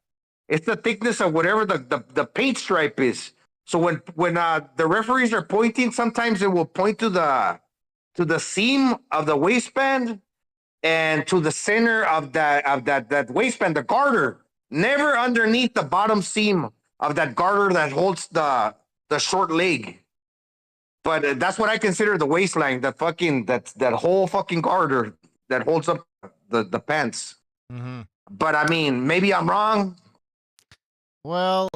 thickness of whatever the paint stripe is. So when the referees are pointing, sometimes it will point to the seam of the waistband and to the center of that waistband, the garter, never underneath the bottom seam of that garter that holds the short leg. But that's what I consider the waistline, that whole fucking garter that holds up the pants. Mm-hmm. But I mean, maybe I'm wrong. Well,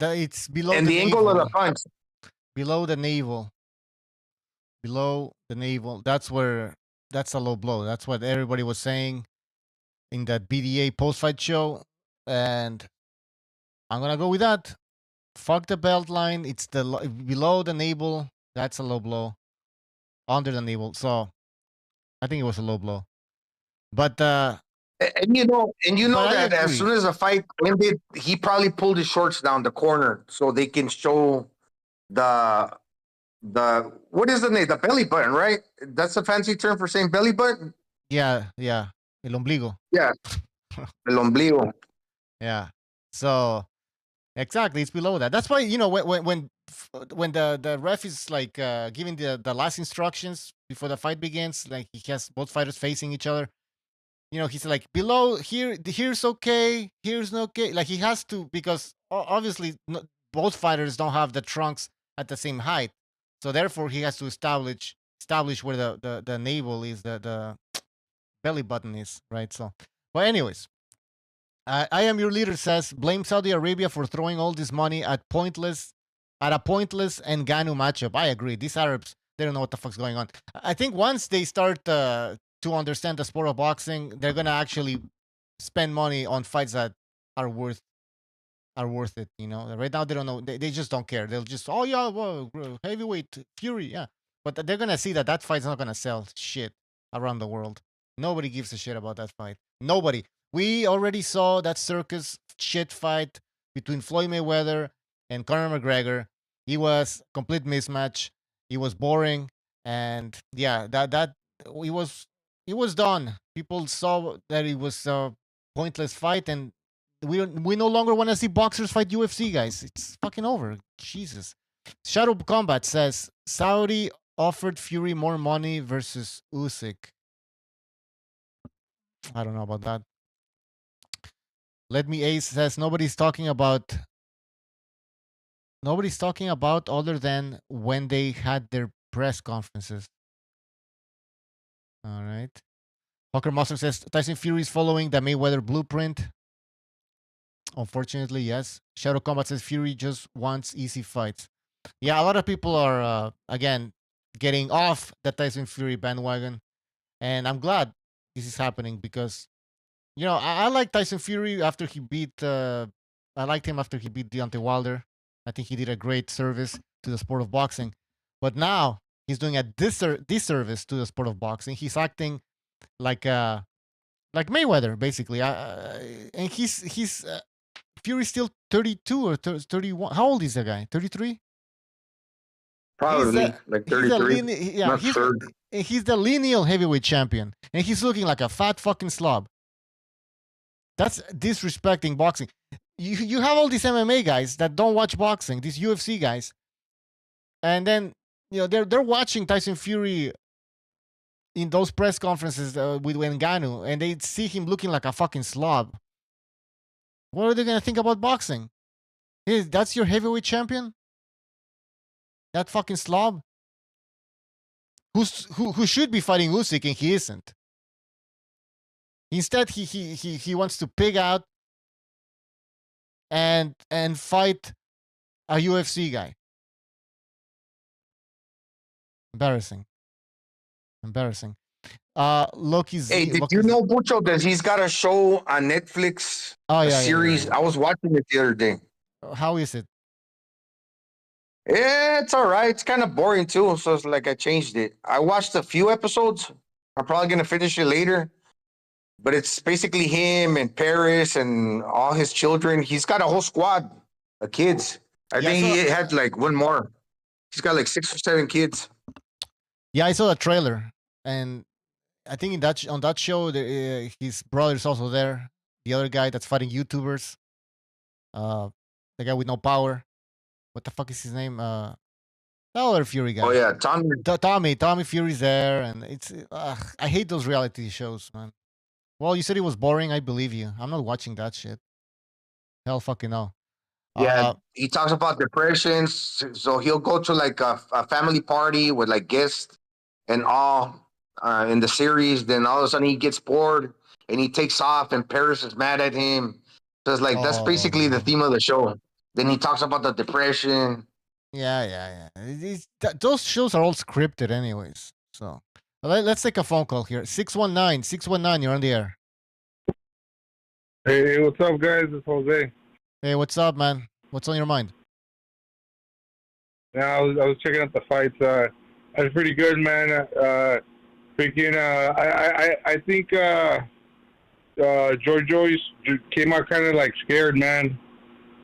it's below and the angle of the punch. Below the navel. Below the navel. That's a low blow. That's what everybody was saying in that BDA post-fight show. And I'm going to go with that. Fuck the belt line. It's below the navel. That's a low blow. Under the navel. So I think it was a low blow. But and you know that as soon as the fight ended, he probably pulled his shorts down the corner so they can show the what is the name? The belly button, right? That's a fancy term for saying belly button. Yeah. El ombligo. Yeah. El ombligo. Yeah. So exactly, it's below that. That's why, you know, when the ref is like giving the last instructions before the fight begins, like he has both fighters facing each other. You know, he's like below here's okay, here's no okay. Like he has to, because obviously both fighters don't have the trunks at the same height, so therefore he has to establish where the navel is, the belly button is, right? So, but anyways, I am your leader says blame Saudi Arabia for throwing all this money at a pointless Ngannou matchup. I agree. These Arabs, they don't know what the fuck's going on. I think once they start to understand the sport of boxing, they're gonna actually spend money on fights that are worth it. You know, right now they don't know. They just don't care. They'll just, oh yeah, well, heavyweight Fury, yeah. But they're gonna see that fight's not gonna sell shit around the world. Nobody gives a shit about that fight. Nobody. We already saw that circus shit fight between Floyd Mayweather and Conor McGregor. He was complete mismatch. He was boring, and yeah, that it was done. People saw that it was a pointless fight, and we no longer want to see boxers fight UFC guys. It's fucking over. Jesus. Shadow Combat says Saudi offered Fury more money versus Usyk. I don't know about that. Let Me Ace says nobody's talking about other than when they had their press conferences. All right. Hawker Monster says Tyson Fury is following the Mayweather blueprint. Unfortunately, yes. Shadow Combat says Fury just wants easy fights. Yeah, a lot of people are again getting off the Tyson Fury bandwagon, and I'm glad this is happening because I like Tyson Fury after he beat. I liked him after he beat Deontay Wilder. I think he did a great service to the sport of boxing, but now he's doing a disservice to the sport of boxing. He's acting like Mayweather basically, and he's Fury's still 32 or 31. How old is the guy? 33. Probably like 33. He's the lineal heavyweight champion, and he's looking like a fat fucking slob. That's disrespecting boxing. You have all these MMA guys that don't watch boxing, these UFC guys, and then they're watching Tyson Fury in those press conferences with Ngannou, and they see him looking like a fucking slob. What are they gonna think about boxing? That's your heavyweight champion? That fucking slob? Who should be fighting Usyk and he isn't. Instead, he wants to pig out and fight a UFC guy. Embarrassing. Loki's. Hey, did you know, Bucho, that he's got a show on Netflix? A series. Yeah. I was watching it the other day. How is it? Yeah, it's all right. It's kind of boring too, so it's like I changed it. I watched a few episodes. I'm probably gonna finish it later. But it's basically him and Paris and all his children. He's got a whole squad of kids. I think he had like one more. He's got like 6 or 7 kids. Yeah, I saw the trailer, and I think on that show, his brother's also there. The other guy that's fighting YouTubers. The guy with no power. What the fuck is his name? The other Fury guy. Oh yeah, Tommy Fury's there, and it's. I hate those reality shows, man. Well, you said it was boring. I believe you. I'm not watching that shit. Hell, fucking no. Yeah, he talks about depressions. So he'll go to like a family party with like guests and all in the series. Then all of a sudden he gets bored and he takes off, and Paris is mad at him. So it's like that's basically the theme of the show. Then he talks about the depression. Yeah. Those shows are all scripted, anyways. So let's take a phone call here. 619, you're on the air. Hey, what's up, guys? It's Jose. Hey, what's up, man? What's on your mind? Yeah, I was checking out the fights. That's pretty good, man. I think Joyce came out kind of like scared, man.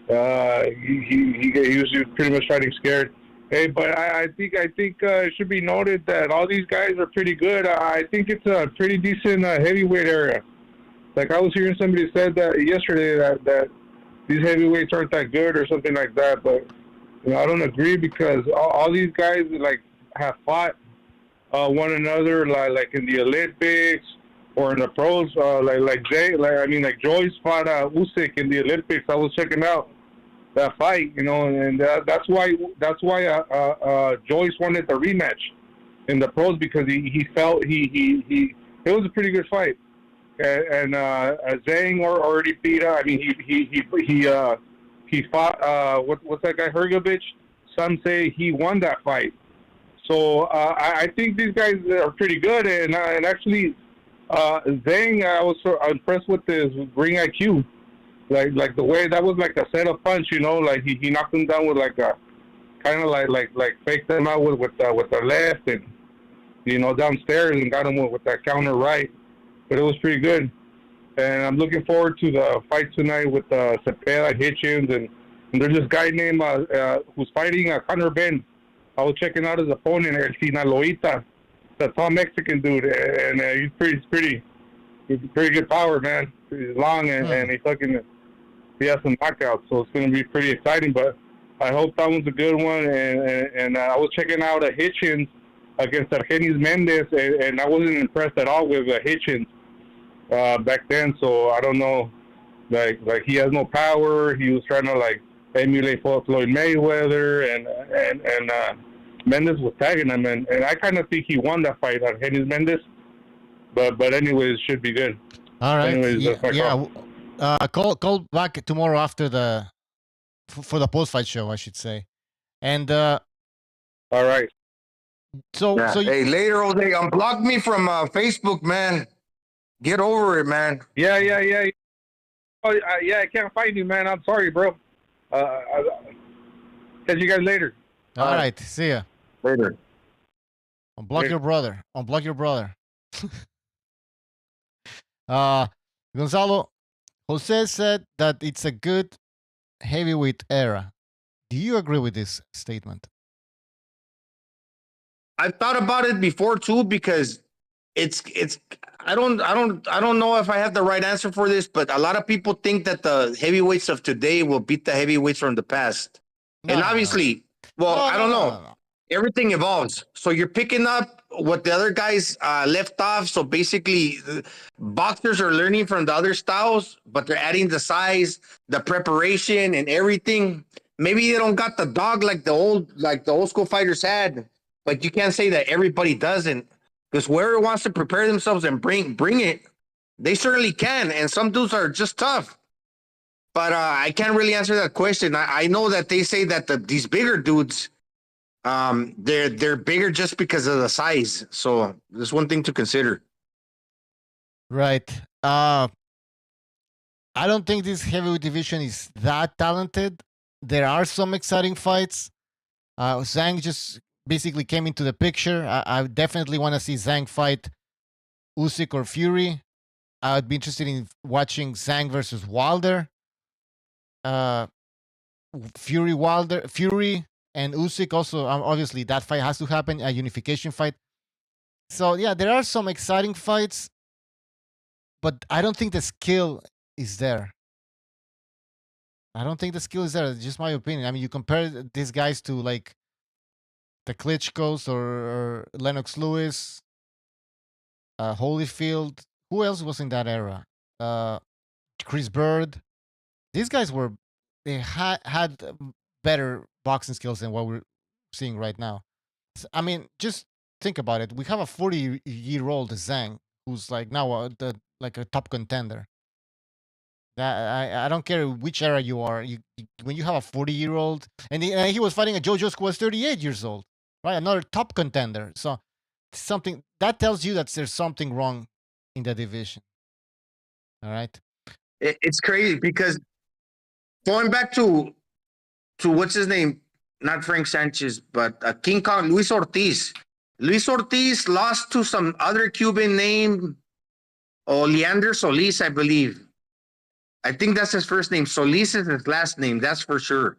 He was pretty much fighting scared. Hey, but I think it should be noted that all these guys are pretty good. I think it's a pretty decent heavyweight area. Like I was hearing somebody said that yesterday that these heavyweights aren't that good or something like that. But I don't agree because all these guys like have fought one another like in the Olympics or in the pros. Like Joyce fought Usyk in the Olympics. I was checking out that fight, and that's why Joyce wanted the rematch in the pros because he felt it was a pretty good fight, and Zhang already beat. I mean he fought what's that guy Hergovich? Some say he won that fight, so I think these guys are pretty good, and actually Zhang, I was so impressed with his ring IQ. Like the way that was like a setup punch, like he knocked him down with like a kind of like faked them out with the left and downstairs and got him with that counter right. But it was pretty good. And I'm looking forward to the fight tonight with Cepeda, Hitchens, and there's this guy named who's fighting Conor Ben. I was checking out his opponent, El Sinaloita, the tall Mexican dude, and he's pretty good power, man. He's long and he has some knockouts, so it's going to be pretty exciting. But I hope that one's a good one. And I was checking out Hitchens against Argenis Mendez, and I wasn't impressed at all with Hitchens back then. So I don't know, like he has no power. He was trying to emulate Floyd Mayweather, and Mendez was tagging him, and I kind of think he won that fight, Argenis Mendez. But anyways, should be good. All right. Anyways, call back tomorrow after for the post-fight show, I should say. And all right. Hey, later, Jose, unblock me from Facebook, man. Get over it, man. Yeah. Oh, yeah, I can't find you, man. I'm sorry, bro. Catch you guys later. All right. See ya. Later. Unblock your brother. Unblock your brother. Gonzalo, Jose said that it's a good heavyweight era. Do you agree with this statement? I've thought about it before too, because it's I don't know if I have the right answer for this, but a lot of people think that the heavyweights of today will beat the heavyweights from the past. Obviously, I don't know. Everything evolves. So you're picking up what the other guys left off. So basically, boxers are learning from the other styles, but they're adding the size, the preparation, and everything. Maybe they don't got the dog like the old school fighters had, but you can't say that everybody doesn't. Because whoever wants to prepare themselves and bring it, they certainly can. And some dudes are just tough. But I can't really answer that question. I know that they say that these bigger dudes, they're bigger just because of the size. So there's one thing to consider. Right. I don't think this heavyweight division is that talented. There are some exciting fights. Zhang just basically came into the picture. I definitely want to see Zhang fight Usyk or Fury. I would be interested in watching Zhang versus Wilder. Fury and Usyk also. Obviously, that fight has to happen. A unification fight. So yeah, there are some exciting fights, but I don't think the skill is there. I don't think the skill is there. It's just my opinion. I mean, you compare these guys to the Klitschko's or Lennox Lewis, Holyfield. Who else was in that era? Chris Bird. These guys they had better boxing skills than what we're seeing right now. I mean, just think about it. We have a 40-year-old Zhang who's now a top contender. I don't care which era you are. When you have a 40-year-old, and he was fighting a Joe Joyce who was 38 years old, right? Another top contender. So something that tells you that there's something wrong in the division. All right. It's crazy because going back to what's his name, not Frank Sanchez, but King Kong, Luis Ortiz. Luis Ortiz lost to some other Cuban named Leander Solis, I believe. I think that's his first name. Solis is his last name, that's for sure.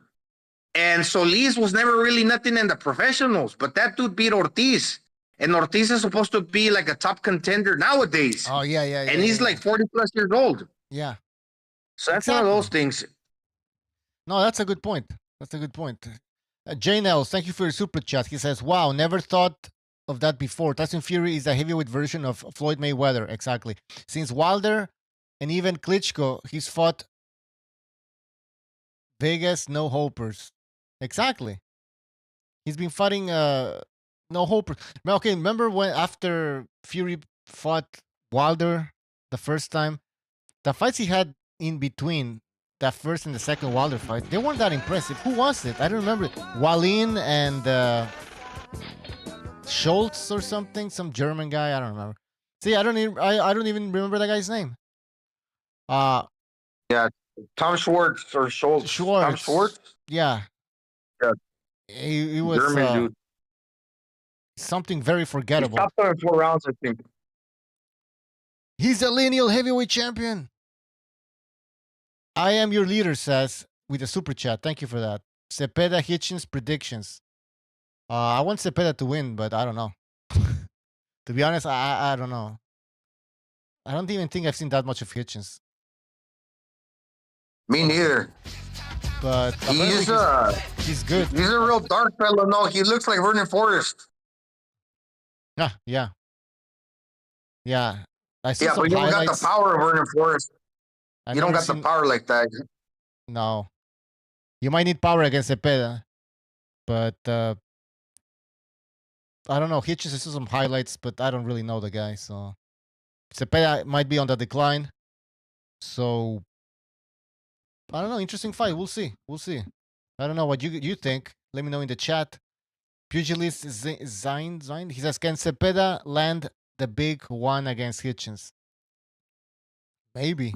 And Solis was never really nothing in the professionals, but that dude beat Ortiz. And Ortiz is supposed to be like a top contender nowadays. Oh, yeah. And he's like 40 plus years old. Yeah. So that's one of those things. No, that's a good point. Jane Els, thank you for your super chat. He says, wow, never thought of that before. Tyson Fury is a heavyweight version of Floyd Mayweather. Exactly. Since Wilder and even Klitschko, he's fought Vegas no-hopers. Exactly. He's been fighting no-hopers. Okay, remember when after Fury fought Wilder the first time? The fights he had in between the first and the second Wilder fight, they weren't that impressive. Who was it? I don't remember. Wallin and Schultz or something, some German guy. I don't remember. See, I don't even remember that guy's name. Yeah, Tom Schwartz or Schultz. Schwartz. Tom Schwartz. Yeah. Yeah. He was German dude. something very He forgettable. stopped him in 4 rounds, I think. He's a lineal heavyweight champion. I am your leader, says with a super chat. Thank you for that. Cepeda Hitchens predictions. I want Cepeda to win, but I don't know. To be honest, I don't know. I don't even think I've seen that much of Hitchens. Me neither. But he's good. He's a real dark fellow. No, he looks like Vernon Forrest. Yeah. I saw Yeah, some but you don't got highlights. the power of Vernon Forrest. I've You don't never got the seen- power like that. No. You might need power against Cepeda. But I don't know. Hitchens, I saw some highlights, but I don't really know the guy. So Cepeda might be on the decline. So I don't know. Interesting fight. We'll see. I don't know what you think. Let me know in the chat. Pugilist Zine. He says, can Cepeda land the big one against Hitchens? Maybe.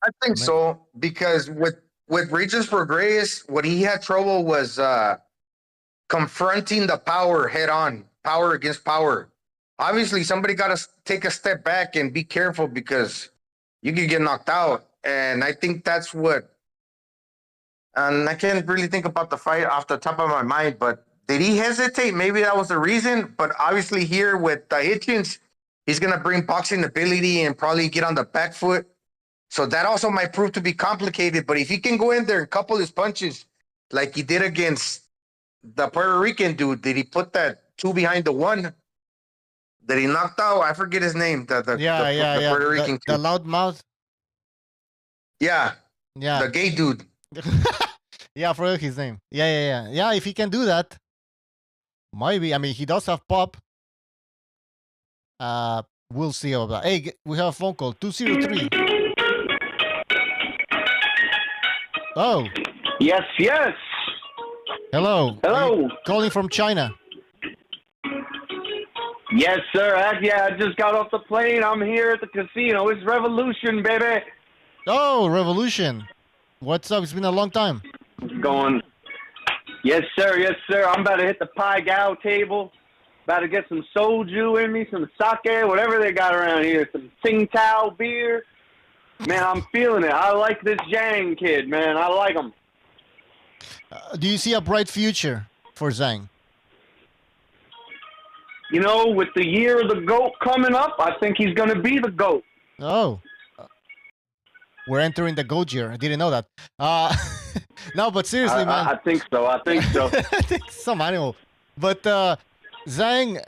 I think so, because with Regis Prograis, what he had trouble was confronting the power head on, power against power. Obviously, somebody got to take a step back and be careful because you could get knocked out. And I think that's what. And I can't really think about the fight off the top of my mind, but did he hesitate? Maybe that was the reason. But obviously, here with Hitchens, he's going to bring boxing ability and probably get on the back foot. So that also might prove to be complicated. But if he can go in there and couple his punches like he did against the Puerto Rican dude, did he put that 2 behind the 1 that he knocked out? I forget his name. The Puerto Rican the loud mouth. Yeah. Yeah. The gay dude. Yeah, I forgot his name. Yeah. Yeah, if he can do that, maybe. I mean, he does have pop. We'll see about that. Hey, we have a phone call. 203. Oh. Yes. Hello. Hello. Calling from China. Yes, sir. I just got off the plane. I'm here at the casino. It's Revolution, baby. Oh, Revolution. What's up? It's been a long time. Going. Yes, sir. I'm about to hit the Pai Gao table. About to get some soju in me, some sake, whatever they got around here. Some Tsingtao beer. Man, I'm feeling it. I like this Zhang kid, man. I like him. Do you see a bright future for Zhang? You know, with the year of the GOAT coming up, I think he's going to be the GOAT. Oh. We're entering the GOAT year. I didn't know that. No, but seriously, man. I think so. I think Some animal. But Zhang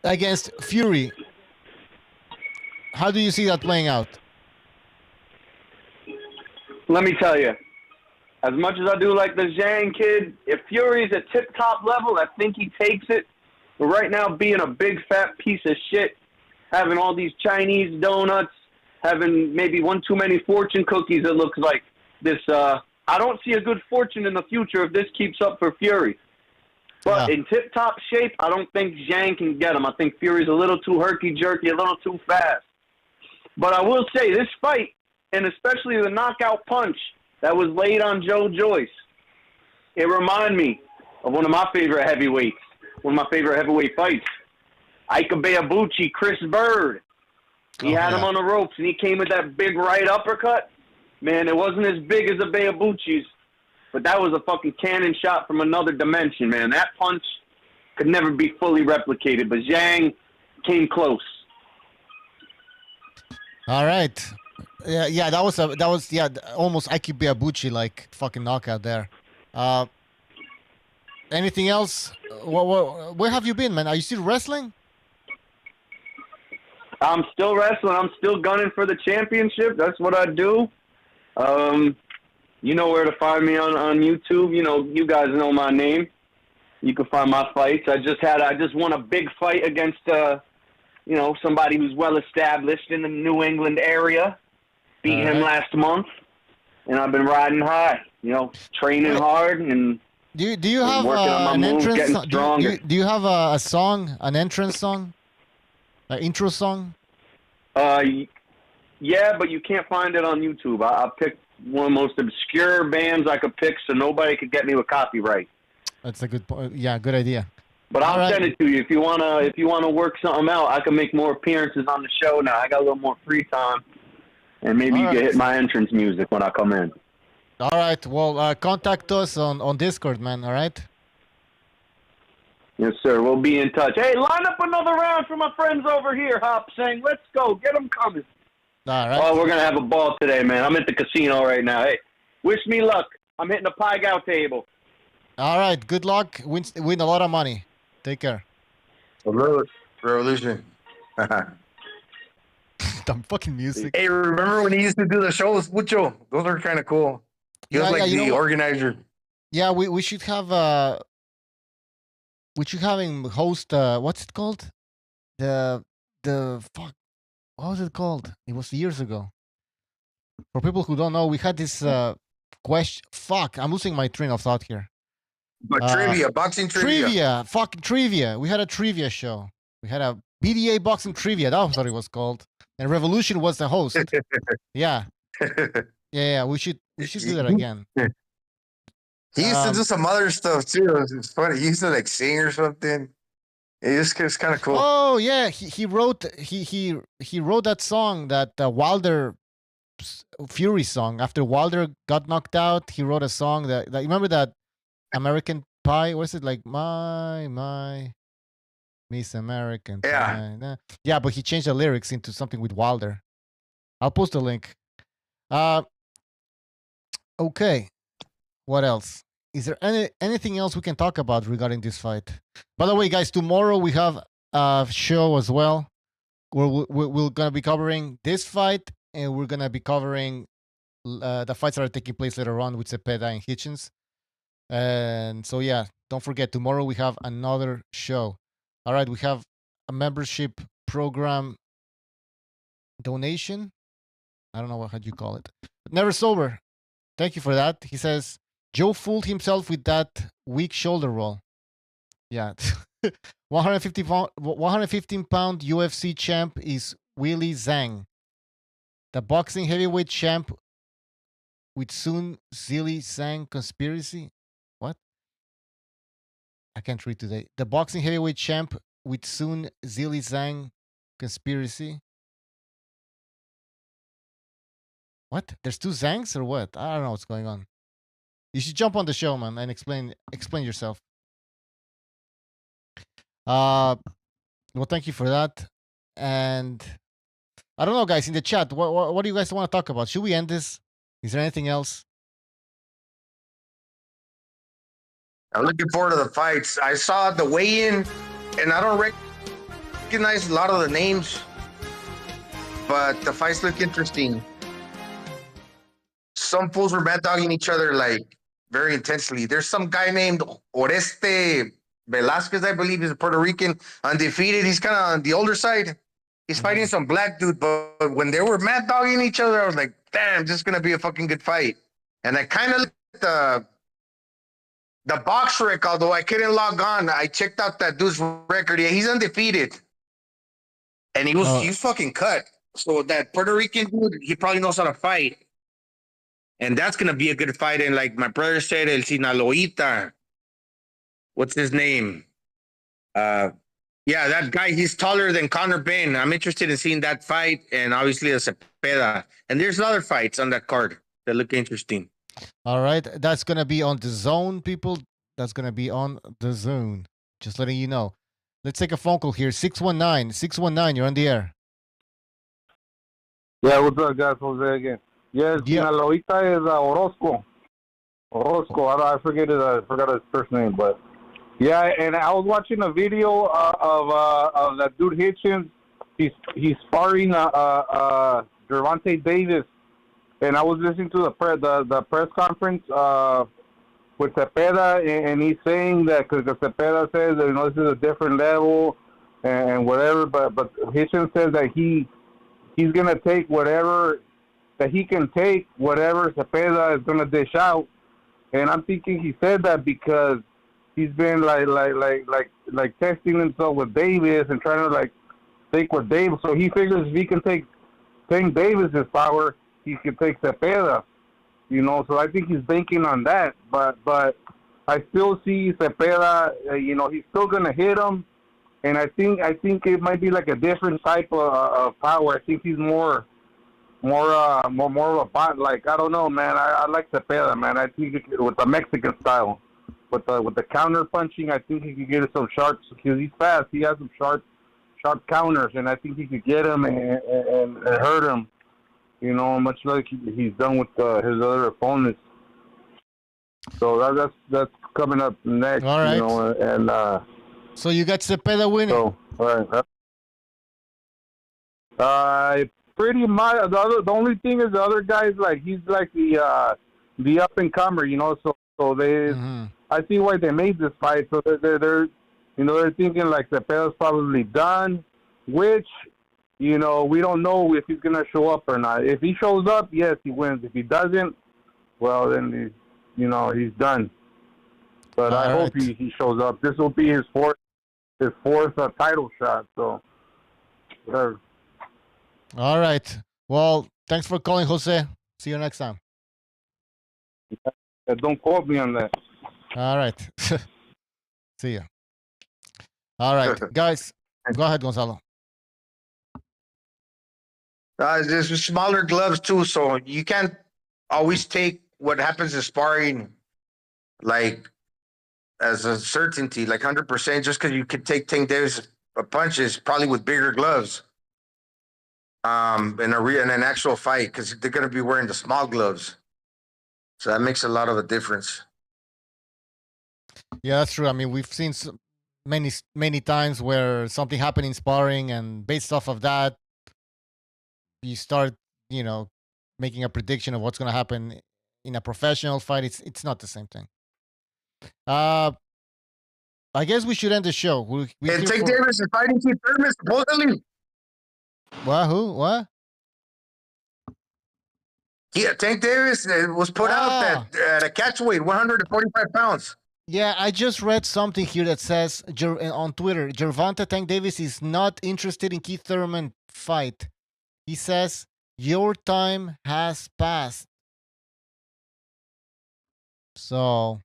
against Fury, how do you see that playing out? Let me tell you, as much as I do like the Zhang kid, if Fury's at tip-top level, I think he takes it. But right now, being a big, fat piece of shit, having all these Chinese donuts, having maybe one too many fortune cookies, it looks like this. I don't see a good fortune in the future if this keeps up for Fury. But in tip-top shape, I don't think Zhang can get him. I think Fury's a little too herky-jerky, a little too fast. But I will say, this fight, and especially the knockout punch that was laid on Joyce, it reminded me of one of my favorite heavyweights, one of my favorite heavyweight fights. Ike Beabuchi, Chris Bird. He had him on the ropes, and he came with that big right uppercut. Man, it wasn't as big as a Beabuchi's, but that was a fucking cannon shot from another dimension, man. That punch could never be fully replicated, but Zhang came close. All right. Yeah, that was almost Ike Beabuchi like fucking knockout there. Anything else? Where have you been, man? Are you still wrestling? I'm still wrestling. I'm still gunning for the championship. That's what I do. You know where to find me on YouTube. You know, you guys know my name. You can find my fights. I just won a big fight against somebody who's well established in the New England area. Beat him last month, and I've been riding high. You know, training hard and do you have working on my an moves, entrance? getting stronger. Do you have a song, an entrance song, an intro song? Yeah, but you can't find it on YouTube. I picked one of the most obscure bands I could pick, so nobody could get me with copyright. That's a good point. Yeah, good idea. But I'll send it to you if you wanna work something out. I can make more appearances on the show now. I got a little more free time, and maybe you can hit my entrance music when I come in. All right. Well, contact us on Discord, man. All right. Yes, sir. We'll be in touch. Hey, line up another round for my friends over here, Hop. Saying, let's go. Get them coming. All right. Oh, we're gonna have a ball today, man. I'm at the casino right now. Hey, wish me luck. I'm hitting the pie gow table. All right. Good luck. Win a lot of money. Take care. Revolution. Dumb fucking music. Hey, remember when he used to do the shows, Mucho? Those are kind of cool. He was like the organizer. Yeah, we should have him host what's it called? The fuck, what was it called? It was years ago. For people who don't know, we had this question. Fuck, I'm losing my train of thought here. But trivia, boxing trivia. Fucking trivia. We had a trivia show. We had a BDA boxing trivia. That was what it was called. And Revolution was the host. Yeah. Yeah. We should do that again. He used to do some other stuff too. It's funny. He used to like sing or something. It's kind of cool. Oh yeah, he wrote that song, that Wilder Fury song. After Wilder got knocked out, he wrote a song that remember that American Pie? Was it like my Miss American Pie? Yeah. Yeah, but he changed the lyrics into something with Wilder. I'll post a link. Okay. What else? Is there anything else we can talk about regarding this fight? By the way, guys, tomorrow we have a show as well. We're gonna be covering this fight, and we're gonna be covering the fights that are taking place later on with Cepeda and Hitchens. And so yeah, don't forget, tomorrow we have another show. All right, we have a membership program donation. I don't know how you call it. But Never Sober. Thank you for that. He says Joe fooled himself with that weak shoulder roll. Yeah. 115-pound UFC champ is Willie Zhang. The boxing heavyweight champ with Sun Zhilei Zhang conspiracy. What? I can't read today. The boxing heavyweight champ with Sun Zhilei Zhang conspiracy. What? There's two Zhangs or what? I don't know what's going on. You should jump on the show, man, and explain yourself. Well, thank you for that. And I don't know, guys, in the chat, what do you guys want to talk about? Should we end this? Is there anything else? I'm looking forward to the fights. I saw the weigh-in, and I don't recognize a lot of the names, but the fights look interesting. Some fools were bad dogging each other like very intensely. There's some guy named Oreste Velasquez, I believe, is a Puerto Rican, undefeated. He's kind of on the older side. He's fighting some black dude, but when they were mad dogging each other, I was like, damn, this is gonna be a fucking good fight. And I kind of looked at the box rec, although I couldn't log on. I checked out that dude's record. Yeah, he's undefeated, and he was fucking cut. So that Puerto Rican dude, he probably knows how to fight. And that's going to be a good fight. And like my brother said, El Sinaloita. What's his name? Yeah, that guy, he's taller than Conor Benn. I'm interested in seeing that fight. And obviously, the Cepeda. And there's other fights on that card that look interesting. All right. That's going to be on the zone, people. That's going to be on the zone. Just letting you know. Let's take a phone call here. 619. 619, you're on the air. Yeah, what's up, guys? Jose again. Yes, Sinaloita is Orozco. I forgot his first name, but yeah. And I was watching a video of that dude Hitchens. He's sparring Gervonta Davis, and I was listening to the press conference with Cepeda, and he's saying that because Cepeda says that this is a different level and whatever, but Hitchens says that he's gonna take whatever. That he can take whatever Cepeda is gonna dish out, and I'm thinking he said that because he's been like testing himself with Davis and trying to like think with Davis. So he figures if he can take Davis's power, he can take Cepeda. You know, so I think he's banking on that. But I still see Cepeda. You know, he's still gonna hit him, and I think it might be like a different type of power. I think he's more of a bot. Like, I don't know, man. I like Cepeda, man. I think with the Mexican style, with the counter punching, I think he could get some sharps because he's fast. He has some sharp counters, and I think he could get him and hurt him. You know, much like he's done with his other opponents. So that's coming up next. All right. You know, and so you got Cepeda winning. so all right. Pretty much. The only thing is the other guys, like, he's like the up and comer. You know, so they. Mm-hmm. I see why they made this fight. So they're thinking like Cepeda's probably done, which, you know, we don't know if he's gonna show up or not. If he shows up, yes, he wins. If he doesn't, well, then he's done. But I hope he shows up. This will be his fourth title shot. So, whatever. All right. Well, thanks for calling, Jose. See you next time. Don't quote me on that. All right. See ya. All right, guys. Go ahead, Gonzalo. There's smaller gloves too, so you can't always take what happens in sparring like as a certainty, like 100%. Just because you could take Tank Davis punches, probably with bigger gloves, in an actual fight, because they're gonna be wearing the small gloves, so that makes a lot of a difference. Yeah, that's true. I mean, we've seen many times where something happened in sparring, and based off of that, you start, making a prediction of what's going to happen in a professional fight. It's not the same thing. I guess we should end the show. And Tank Davis is fighting Keith Thurman, supposedly. What? Who? What? Yeah, Tank Davis was put out at a catchweight, 145 pounds. Yeah, I just read something here that says on Twitter, Gervonta Tank Davis is not interested in Keith Thurman fight. He says, your time has passed. So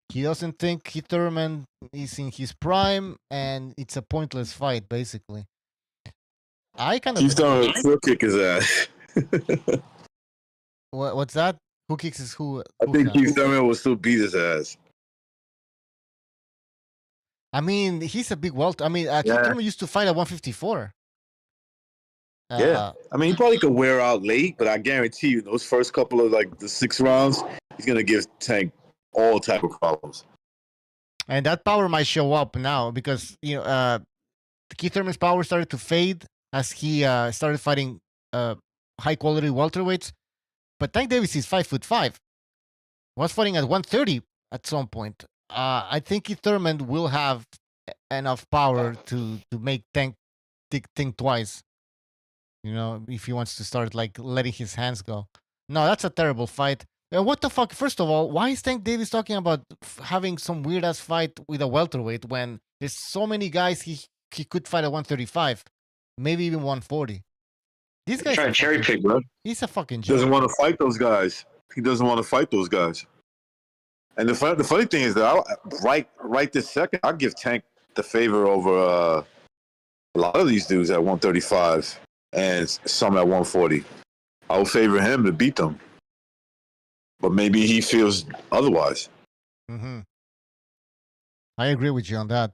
he doesn't think Keith Thurman is in his prime, and it's a pointless fight, basically. Keith Thurman will kick his ass. What's that? Who kicks his who? I think Keith Thurman will still beat his ass. I mean, he's a big welter. I mean, Keith Thurman used to fight at 154. Yeah. I mean, he probably could wear out late, but I guarantee you, those first couple of, like, the 6 rounds, he's going to give Tank all type of problems. And that power might show up now because, Keith Thurman's power started to fade as he started fighting high-quality welterweights. But Tank Davis is 5'5". Was fighting at 130 at some point. I think Keith Thurman will have enough power to make Tank think twice. If he wants to start like letting his hands go. No, that's a terrible fight. What the fuck? First of all, why is Tank Davis talking about having some weird ass fight with a welterweight when there's so many guys he could fight at 135, maybe even 140? These guys trying to cherry pick, bro. He's a fucking joke. He doesn't want to fight those guys. He doesn't want to fight those guys. And the funny thing is that right this second, I'll give Tank the favor over a lot of these dudes at 135 and some at 140. I would favor him to beat them. But maybe he feels otherwise. Mm-hmm. I agree with you on that.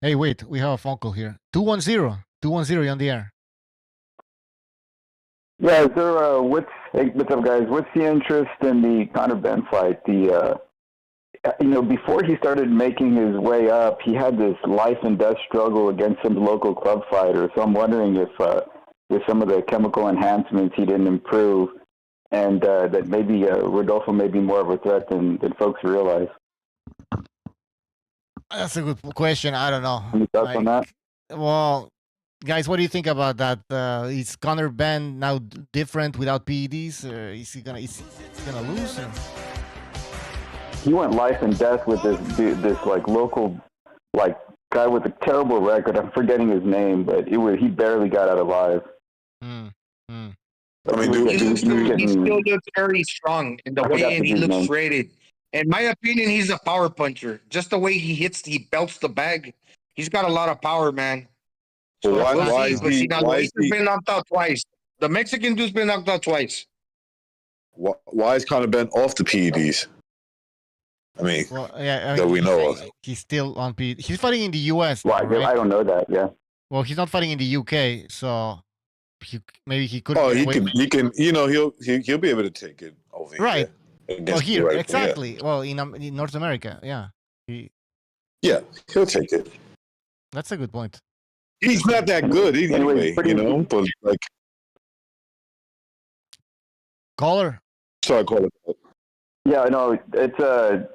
Hey, wait, we have a phone call here. 210, you're on the air. Yeah, is there, what's up, guys? What's the interest in the Conor Benn fight? Before he started making his way up, he had this life and death struggle against some local club fighter. So I'm wondering if with some of the chemical enhancements he didn't improve, and that maybe Rodolfo may be more of a threat than folks realize. That's a good question. I don't know. Any thoughts on that? Well, guys, what do you think about that? Is Conor Benn now different without PEDs? Is he gonna lose? Or? He went life and death with this like local guy with a terrible record. I'm forgetting his name, but he barely got out alive. I mean, He still looks very strong in the way, and he looks shredded. In my opinion, he's a power puncher. Just the way he belts the bag. He's got a lot of power, man. So why is But see, he? now Why Luis is has he? been knocked out twice. The Mexican dude's been knocked out twice. Why is Conor Ben off the PEDs? I mean, well, yeah, that we know of. He's still on PED. He's fighting in the US. Why? Now, right? I don't know that. Yeah. Well, he's not fighting in the UK, so maybe he could. Oh, he can. You know, he'll be able to take it over right. here. Well, here right, exactly. Yeah. Well, in North America, yeah. Yeah, he'll take it. That's a good point. He's not that good anyway, you know. But like, caller. Sorry, caller. Yeah, no, it's a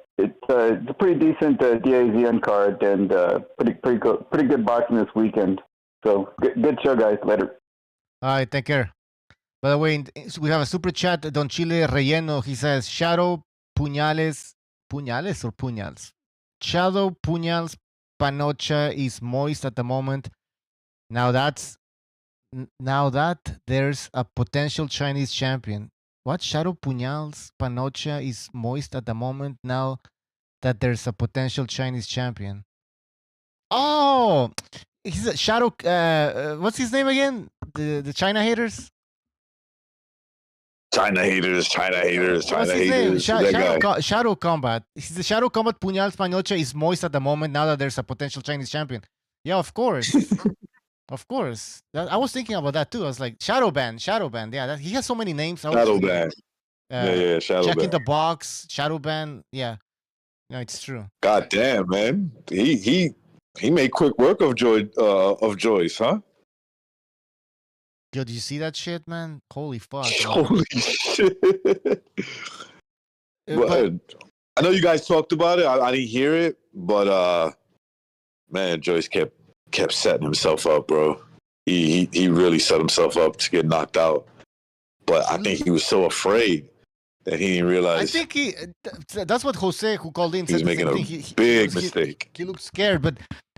pretty decent DAZN card and pretty good boxing this weekend. So good show, guys. Later. All right, take care. By the way, we have a super chat. Don Chile Relleno. He says, Shadow Puñales or Puñals? Shadow Puñals Panocha is moist at the moment. Now that there's a potential Chinese champion. What? Shadow Puñals Panocha is moist at the moment. Now that there's a potential Chinese champion. Oh, he's a Shadow. What's his name again? The China haters. China haters. What's his name? Shadow Combat. He's the Shadow Combat Puñal Panocha is moist at the moment. Now that there's a potential Chinese champion. Yeah, of course. Of course. I was thinking about that too. I was like, Shadow Band. Yeah, he has so many names. Shadow Band. Yeah, Shadow Check Band. in the box. Shadow Band. Yeah. No, it's true. God damn, man. He made quick work of Joyce, huh? Yo, did you see that shit, man? Holy fuck. Holy shit. But I know you guys talked about it. I didn't hear it, but man, Joyce kept setting himself up, bro. He really set himself up to get knocked out. But I think he was so afraid that he didn't realize. I think that's what Jose, who called in, he was said making a big mistake. He looked scared, but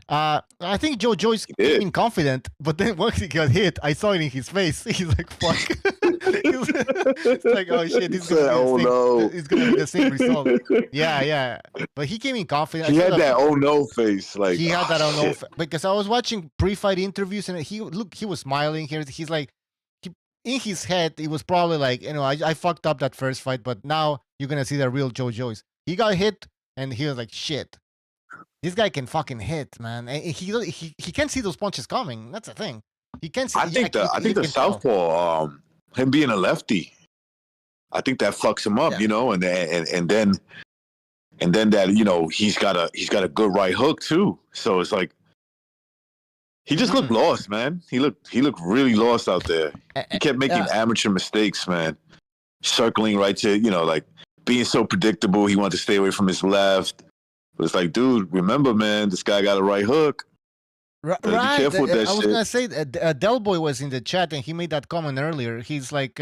I think Joyce came in confident, but then once he got hit, I saw it in his face. He's like, fuck. It's like, oh shit, it's gonna be the same result. Yeah. But he came in confident. He had that oh no face. Like he had that oh no because I was watching pre-fight interviews and he was smiling here. He's like, in his head, it was probably like, I fucked up that first fight, but now you're gonna see the real Joyce. He got hit and he was like, shit. This guy can fucking hit, man. And he can't see those punches coming. That's the thing. He can't see. I think the southpaw, him being a lefty, I think that fucks him up, and then that he's got a good right hook too. So it's like he just looked lost, man. He looked really lost out there. He kept making amateur mistakes, man. Circling right to like being so predictable. He wanted to stay away from his left. But it's like, dude, remember, man, this guy got a right hook. Right. Be careful with that shit. I was going to say, Del Boy was in the chat, and he made that comment earlier. He's like,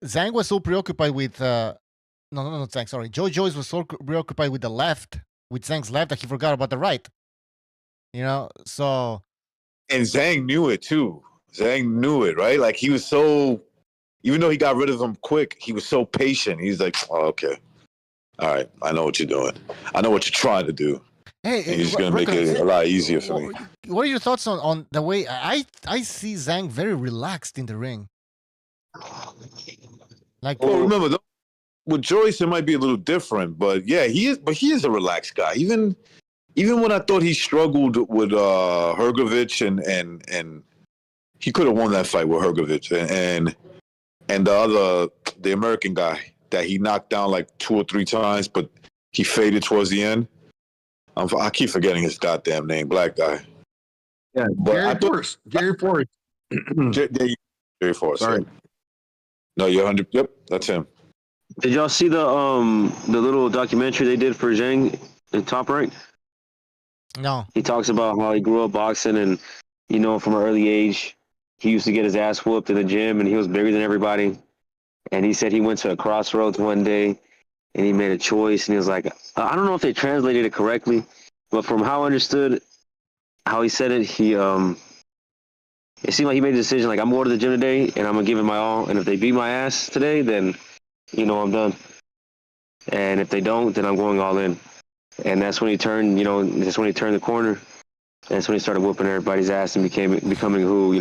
Zhang was so preoccupied with... no, Zhang, sorry. Joyce was so preoccupied with the left, with Zhang's left, that he forgot about the right. So... And Zhang knew it, too. Zhang knew it, right? Like, he was so... Even though he got rid of him quick, he was so patient. He's like, oh, okay. All right, I know what you're doing. I know what you're trying to do. Hey, he's going to make it a lot easier for me. What are your thoughts on the way I see Zhang very relaxed in the ring? Like, well, remember, though, with Joyce, it might be a little different, but yeah, he is a relaxed guy. Even when I thought he struggled with Hrgovic and he could have won that fight with Hrgovic and the American guy that he knocked down like 2 or 3 times, but he faded towards the end. I keep forgetting his goddamn name, black guy. Yeah, Jerry Forrest. Jerry Forrest. Sorry. Right. No, you're 100. Yep, that's him. Did y'all see the little documentary they did for Zhang in Top Rank? No. He talks about how he grew up boxing and, from an early age, he used to get his ass whooped in the gym and he was bigger than everybody. And he said he went to a crossroads one day and he made a choice. And he was like, I don't know if they translated it correctly, but from how I understood how he said it, he it seemed like he made a decision like I'm going to the gym today and I'm gonna give it my all. And if they beat my ass today, then I'm done. And if they don't, then I'm going all in. And that's when he turned. That's when he turned the corner. That's when he started whooping everybody's ass and becoming who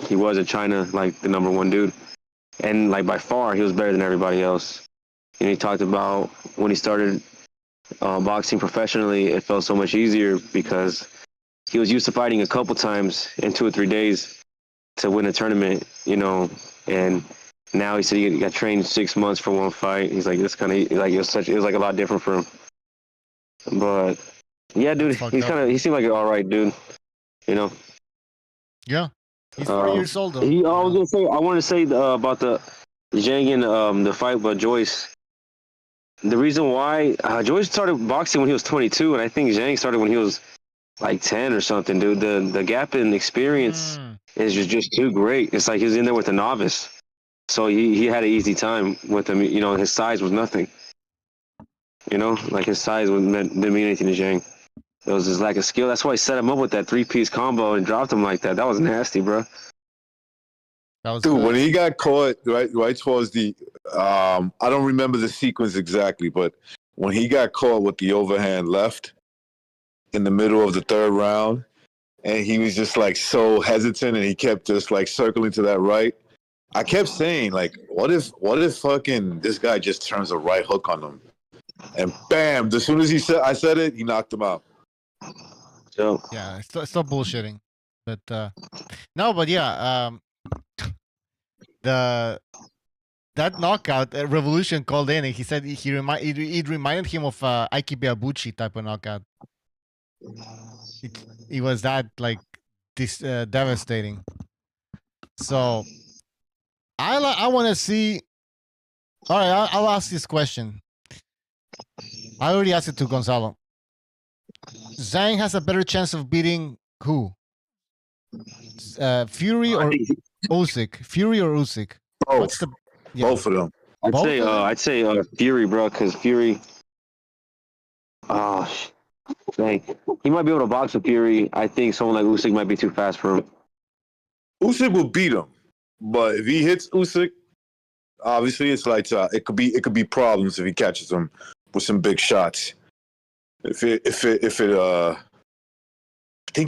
he was in China, like the number one dude. And like by far, he was better than everybody else. He talked about when he started boxing professionally, it felt so much easier because he was used to fighting a couple times in 2 or 3 days to win a tournament, and now he said he got trained 6 months for one fight. He's like, this kind of like it was like a lot different for him. But yeah, dude, he seemed like an all right dude, Yeah, he's 40 years old though. I wanted to say about the Zhang and the fight with Joyce. The reason why Joyce started boxing when he was 22, and I think Zhang started when he was like 10 or something, dude. The gap in experience is just too great. It's like he was in there with a novice, so he had an easy time with him. His size was nothing. Like his size didn't mean anything to Zhang. It was his lack of skill. That's why he set him up with that 3-piece combo and dropped him like that. That was nasty, bro. Dude, good. When he got caught right towards the, I don't remember the sequence exactly, but when he got caught with the overhand left in the middle of the third round, and he was just like so hesitant, and he kept just like circling to that right. I kept saying like, what if fucking this guy just turns a right hook on him, and bam! As soon as I said it, he knocked him out. So yeah, stop bullshitting, but no, but yeah, that knockout, Revolution called in, and he said it reminded him of Aiki Beabuchi type of knockout. It was that like this devastating. So I want to see. All right, I'll ask this question. I already asked it to Gonzalo. Zhang has a better chance of beating who? Fury or Usyk? Fury or Usyk? Both. Both of them. I'd say Fury, bro, because Fury. Oh, like he might be able to box with Fury. I think someone like Usyk might be too fast for him. Usyk will beat him, but if he hits Usyk, obviously it's like it could be problems if he catches him with some big shots. I think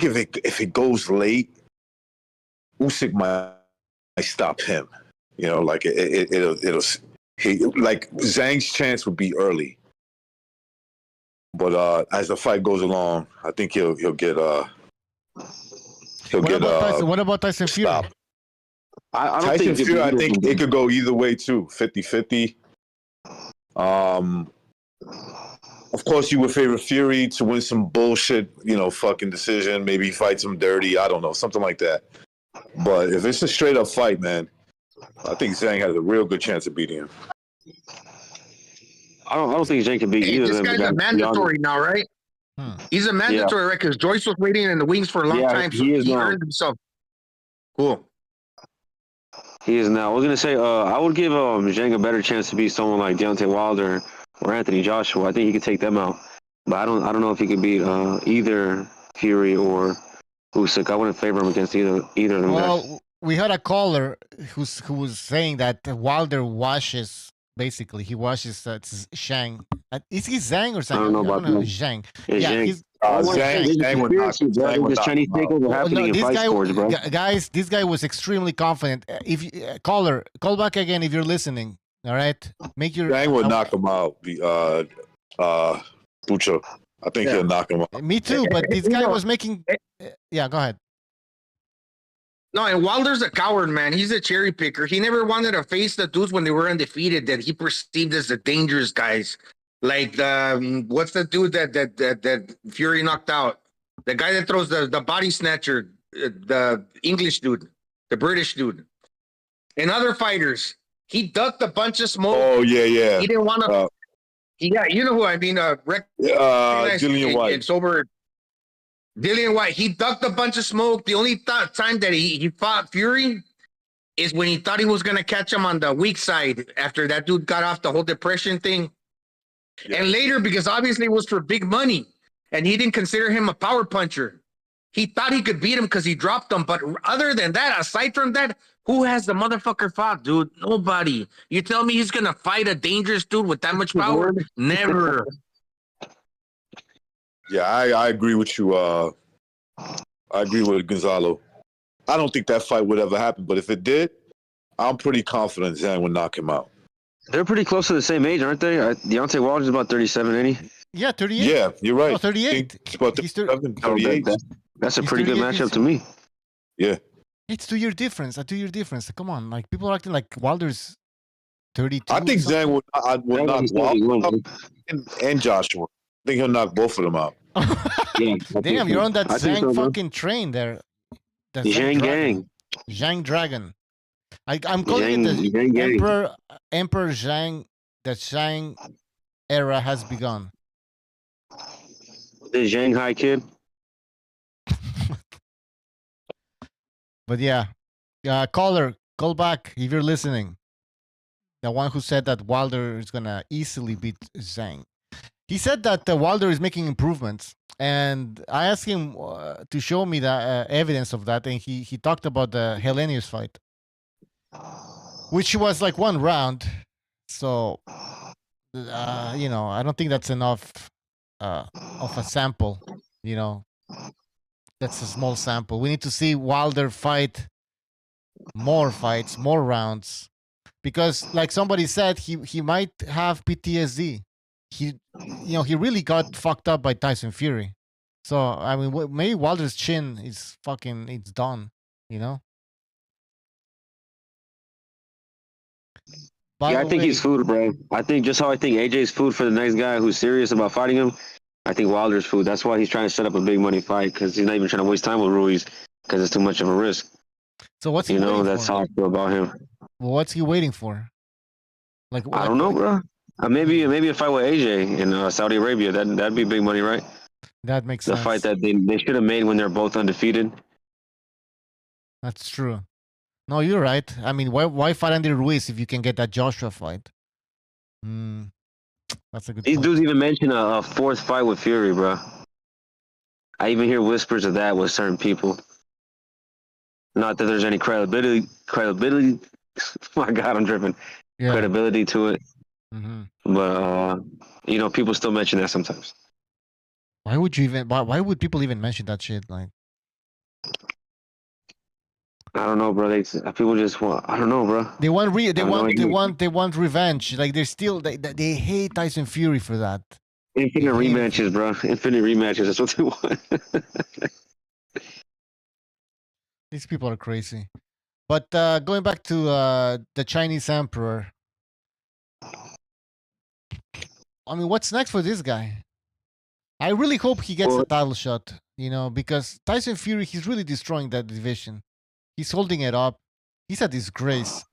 if it goes late, Usyk might stop him. Like it'll like Zhang's chance would be early, but as the fight goes along, I think he'll get What about Tyson Fury? I don't Tyson think Fury, I think it could go either way too, 50-50. Of course, you would favor Fury to win some bullshit, fucking decision. Maybe fight him dirty. I don't know, something like that. But if it's a straight up fight, man, I think Zhang has a real good chance of beating him. I don't think Zhang can beat either of them. This guy's a mandatory now, right? He's a mandatory, right? Because Joyce was waiting in the wings for a long time, so he earned himself. Cool. He is now. I was gonna say, I would give Zhang a better chance to beat someone like Deontay Wilder or Anthony Joshua. I think he could take them out, but I don't know if he could beat either Fury or Usyk. I wouldn't favor him against either of them guys. We had a caller who was saying that Wilder washes. Basically, he washes Zhang. Is he Zhang or Zhang? I don't know about that. Zhang. Yeah, Zhang. Zhang would knock him. There's Chinese takeover happening in fight sports, bro. Guys, this guy was extremely confident. If caller, call back again if you're listening. All right, make your. Zhang would knock him out. Bucho. I think he'll knock him out. Me too, but this guy was making. Yeah, go ahead. No, and Wilder's a coward, man. He's a cherry picker. He never wanted to face the dudes when they were undefeated that he perceived as the dangerous guys. Like what's the dude that Fury knocked out? The guy that throws the body snatcher, the English dude, the British dude, and other fighters. He ducked a bunch of smoke. Oh yeah. He didn't want to. Yeah, you know who I mean. Dillian White. And sober. Dillian White, he ducked a bunch of smoke. The only time that he fought Fury is when he thought he was going to catch him on the weak side after that dude got off the whole depression thing. Yeah. And later, because obviously it was for big money, and he didn't consider him a power puncher. he thought he could beat him because he dropped him. But other than that, aside from that, who has the motherfucker fought, dude? Nobody. You tell me he's gonna fight a dangerous dude with that much power? Never. Yeah, I agree with you. I agree with Gonzalo. I don't think that fight would ever happen, but if it did, I'm pretty confident Zhang would knock him out. They're pretty close to the same age, aren't they? Deontay Wilder's about 37, ain't he? Yeah, 38. Yeah, you're right. Oh, 38. It's about 37, 38. That's a pretty good matchup to me. Yeah. It's 2 year difference. A 2 year difference. Come on, like people are acting like Wilder's 32. I think Zhang will knock Wilder out and Joshua. I think he'll knock both of them out. Damn, you're on that Zhang fucking train there. The Zhang Gang. Zhang Dragon. I'm calling it the Emperor Zhang. The Zhang era has begun. The Shanghai kid. But yeah, caller, call back if you're listening. The one who said that Wilder is gonna easily beat Zhang. He said that Wilder is making improvements, and I asked him to show me the evidence of that, and he talked about the Hellenius fight, which was like 1 round. So, I don't think that's enough of a sample. That's a small sample. We need to see Wilder fight more fights, more rounds, because like somebody said, he might have PTSD. He really got fucked up by Tyson Fury. So I mean, maybe Wilder's chin is it's done. Yeah, I think he's food, bro. I think AJ's food for the next guy who's serious about fighting him. I think Wilder's food. That's why he's trying to set up a big money fight, because he's not even trying to waste time with Ruiz because it's too much of a risk. So what's he waiting that's for? how I feel about him. Well, what's he waiting for? Like I don't know, bro. Maybe a fight with AJ in Saudi Arabia. That'd be big money, right? That makes sense. The fight that they should have made when they're both undefeated. That's true. No, you're right. I mean, why fight Andy Ruiz if you can get that Joshua fight? That's a good These point. dudes even mention a 4th fight with Fury, bro. I even hear whispers of that with certain people. Not that there's any credibility. My God, I'm dripping. Yeah. Credibility to it. Mm-hmm. But people still mention that sometimes. Why would people even mention that shit? Like, I don't know, bro. People just want. I don't know, bro. They want revenge. Like they hate Tyson Fury for that. Infinite rematches, bro. Infinite rematches. That's what they want. These people are crazy. But going back to the Chinese emperor. I mean, what's next for this guy? I really hope he gets a title shot. Because Tyson Fury, he's really destroying that division. He's holding it up. He's a disgrace.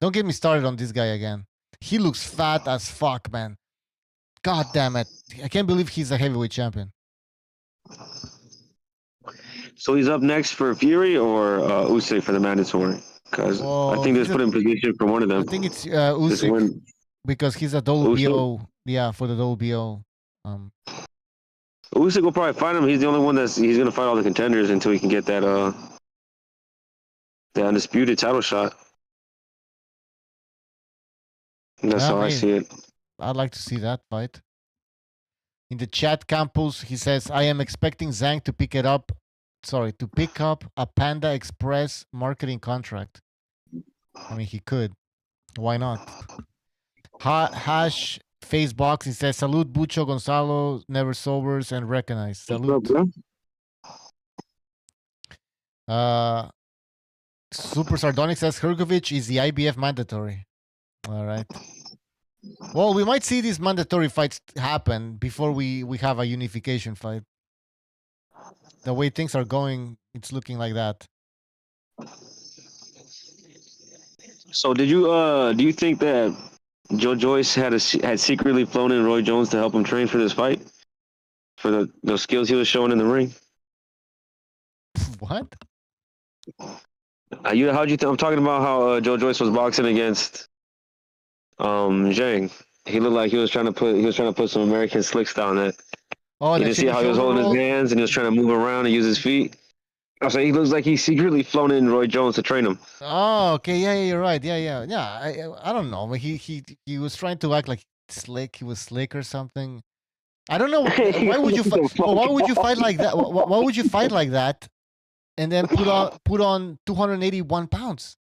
Don't get me started on this guy again. He looks fat as fuck, man. God damn it. I can't believe he's a heavyweight champion. So he's up next for Fury or Usyk for the mandatory? Because I think there's put in position for one of them. I think it's Usyk because he's a WBO. Yeah, for the WBO. Usyk will probably fight him. He's the only one he's going to fight all the contenders until he can get that the undisputed title shot. That's how I see it. I'd like to see that fight. In the chat, Campos, he says, I am expecting Zhang to pick up a Panda Express marketing contract. I mean, he could. Why not? Hash Facebox, he says, salute Bucho Gonzalo, never sobers and recognize. Salute. Super Sardonic says, Hrgovic is the IBF mandatory. All right. Well, we might see these mandatory fights happen before we have a unification fight. The way things are going, it's looking like that. So, do you think that Joyce had secretly flown in Roy Jones to help him train for this fight, for the skills he was showing in the ring? What? How'd you think? I'm talking about how Joyce was boxing against Zhang. He looked like he was trying to put some American slicks down it. Oh, you didn't see how he was holding his hands and he was trying to move around and use his feet. So he looks like he's secretly flown in Roy Jones to train him. Oh, okay. Yeah, you're right. Yeah. I don't know. He was trying to act like slick. He was slick or something. I don't know. Why would you fight? Why would you fight like that? Why would you fight like that? And then put on 281 pounds?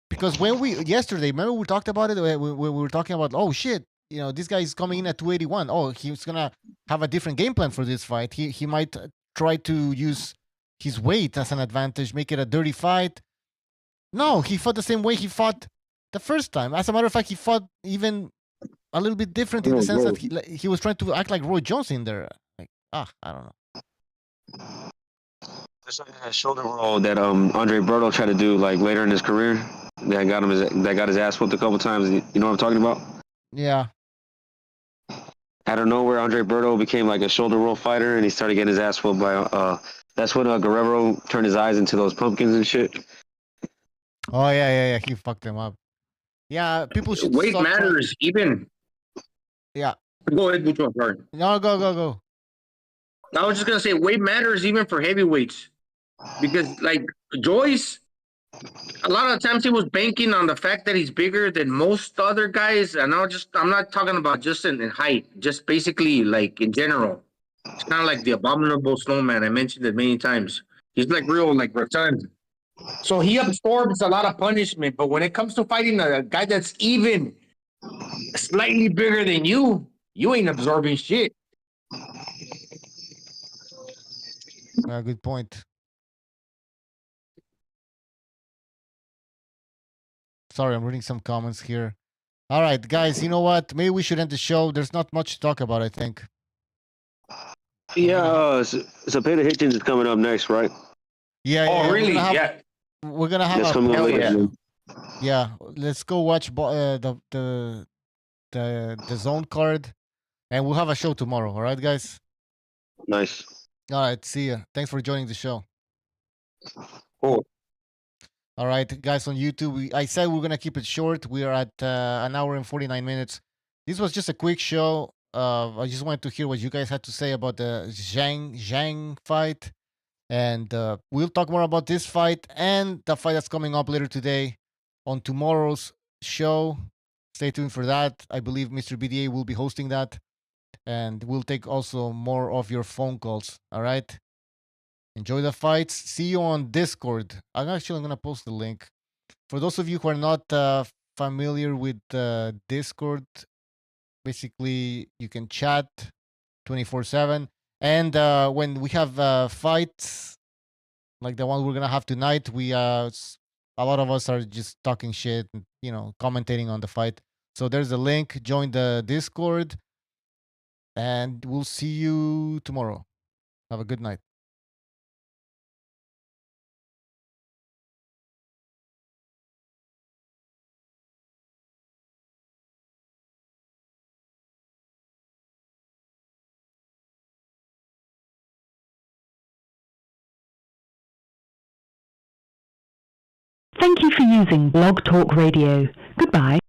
Because when yesterday, remember we talked about it. We were talking about, oh shit, this guy is coming in at 281. Oh, he's gonna have a different game plan for this fight. He might try to use his weight as an advantage, make it a dirty fight. No, he fought the same way he fought the first time. As a matter of fact, he fought even a little bit different in the sense that he was trying to act like Roy Jones in there. Like, I don't know. It's like that shoulder roll that Andre Berto tried to do like later in his career. That got his ass whooped a couple times. You know what I'm talking about? Yeah. Out of nowhere, Andre Berto became like a shoulder roll fighter, and he started getting his ass whooped by. That's when Guerrero turned his eyes into those pumpkins and shit. Oh yeah. He fucked him up. Yeah, people should. Weight matters even. Yeah. Go ahead, Bucho. Sorry. No, go. I was just gonna say weight matters even for heavyweights, because like Joyce, a lot of times he was banking on the fact that he's bigger than most other guys, and I'm not talking about just in height, just basically like in general. It's kind of like the abominable snowman. I mentioned it many times. He's like real like rotund. So he absorbs a lot of punishment, but when it comes to fighting a guy that's even slightly bigger than you ain't absorbing shit. Good point. Sorry, I'm reading some comments here. All right, guys, you know what? Maybe we should end the show. There's not much to talk about, I think. Yeah, so Peter Hitchens is coming up next, right? Yeah. Oh, really? We're gonna have coming up later. Yeah, let's go watch the zone card, and we'll have a show tomorrow. All right, guys. Nice. All right, see ya. Thanks for joining the show. Cool. All right, guys on YouTube. I said we're gonna keep it short. We are at an hour and 49 minutes. This was just a quick show. I just wanted to hear what you guys had to say about the Zhang fight. And we'll talk more about this fight and the fight that's coming up later today on tomorrow's show. Stay tuned for that. I believe Mr. BDA will be hosting that. And we'll take also more of your phone calls. All right? Enjoy the fights. See you on Discord. I'm going to post the link. For those of you who are not familiar with Discord, basically you can chat 24/7. And when we have fights like the one we're gonna have tonight, a lot of us are just talking shit and commentating on the fight. So there's a link. Join the Discord, and we'll see you tomorrow. Have a good night. Thank you for using Blog Talk Radio. Goodbye.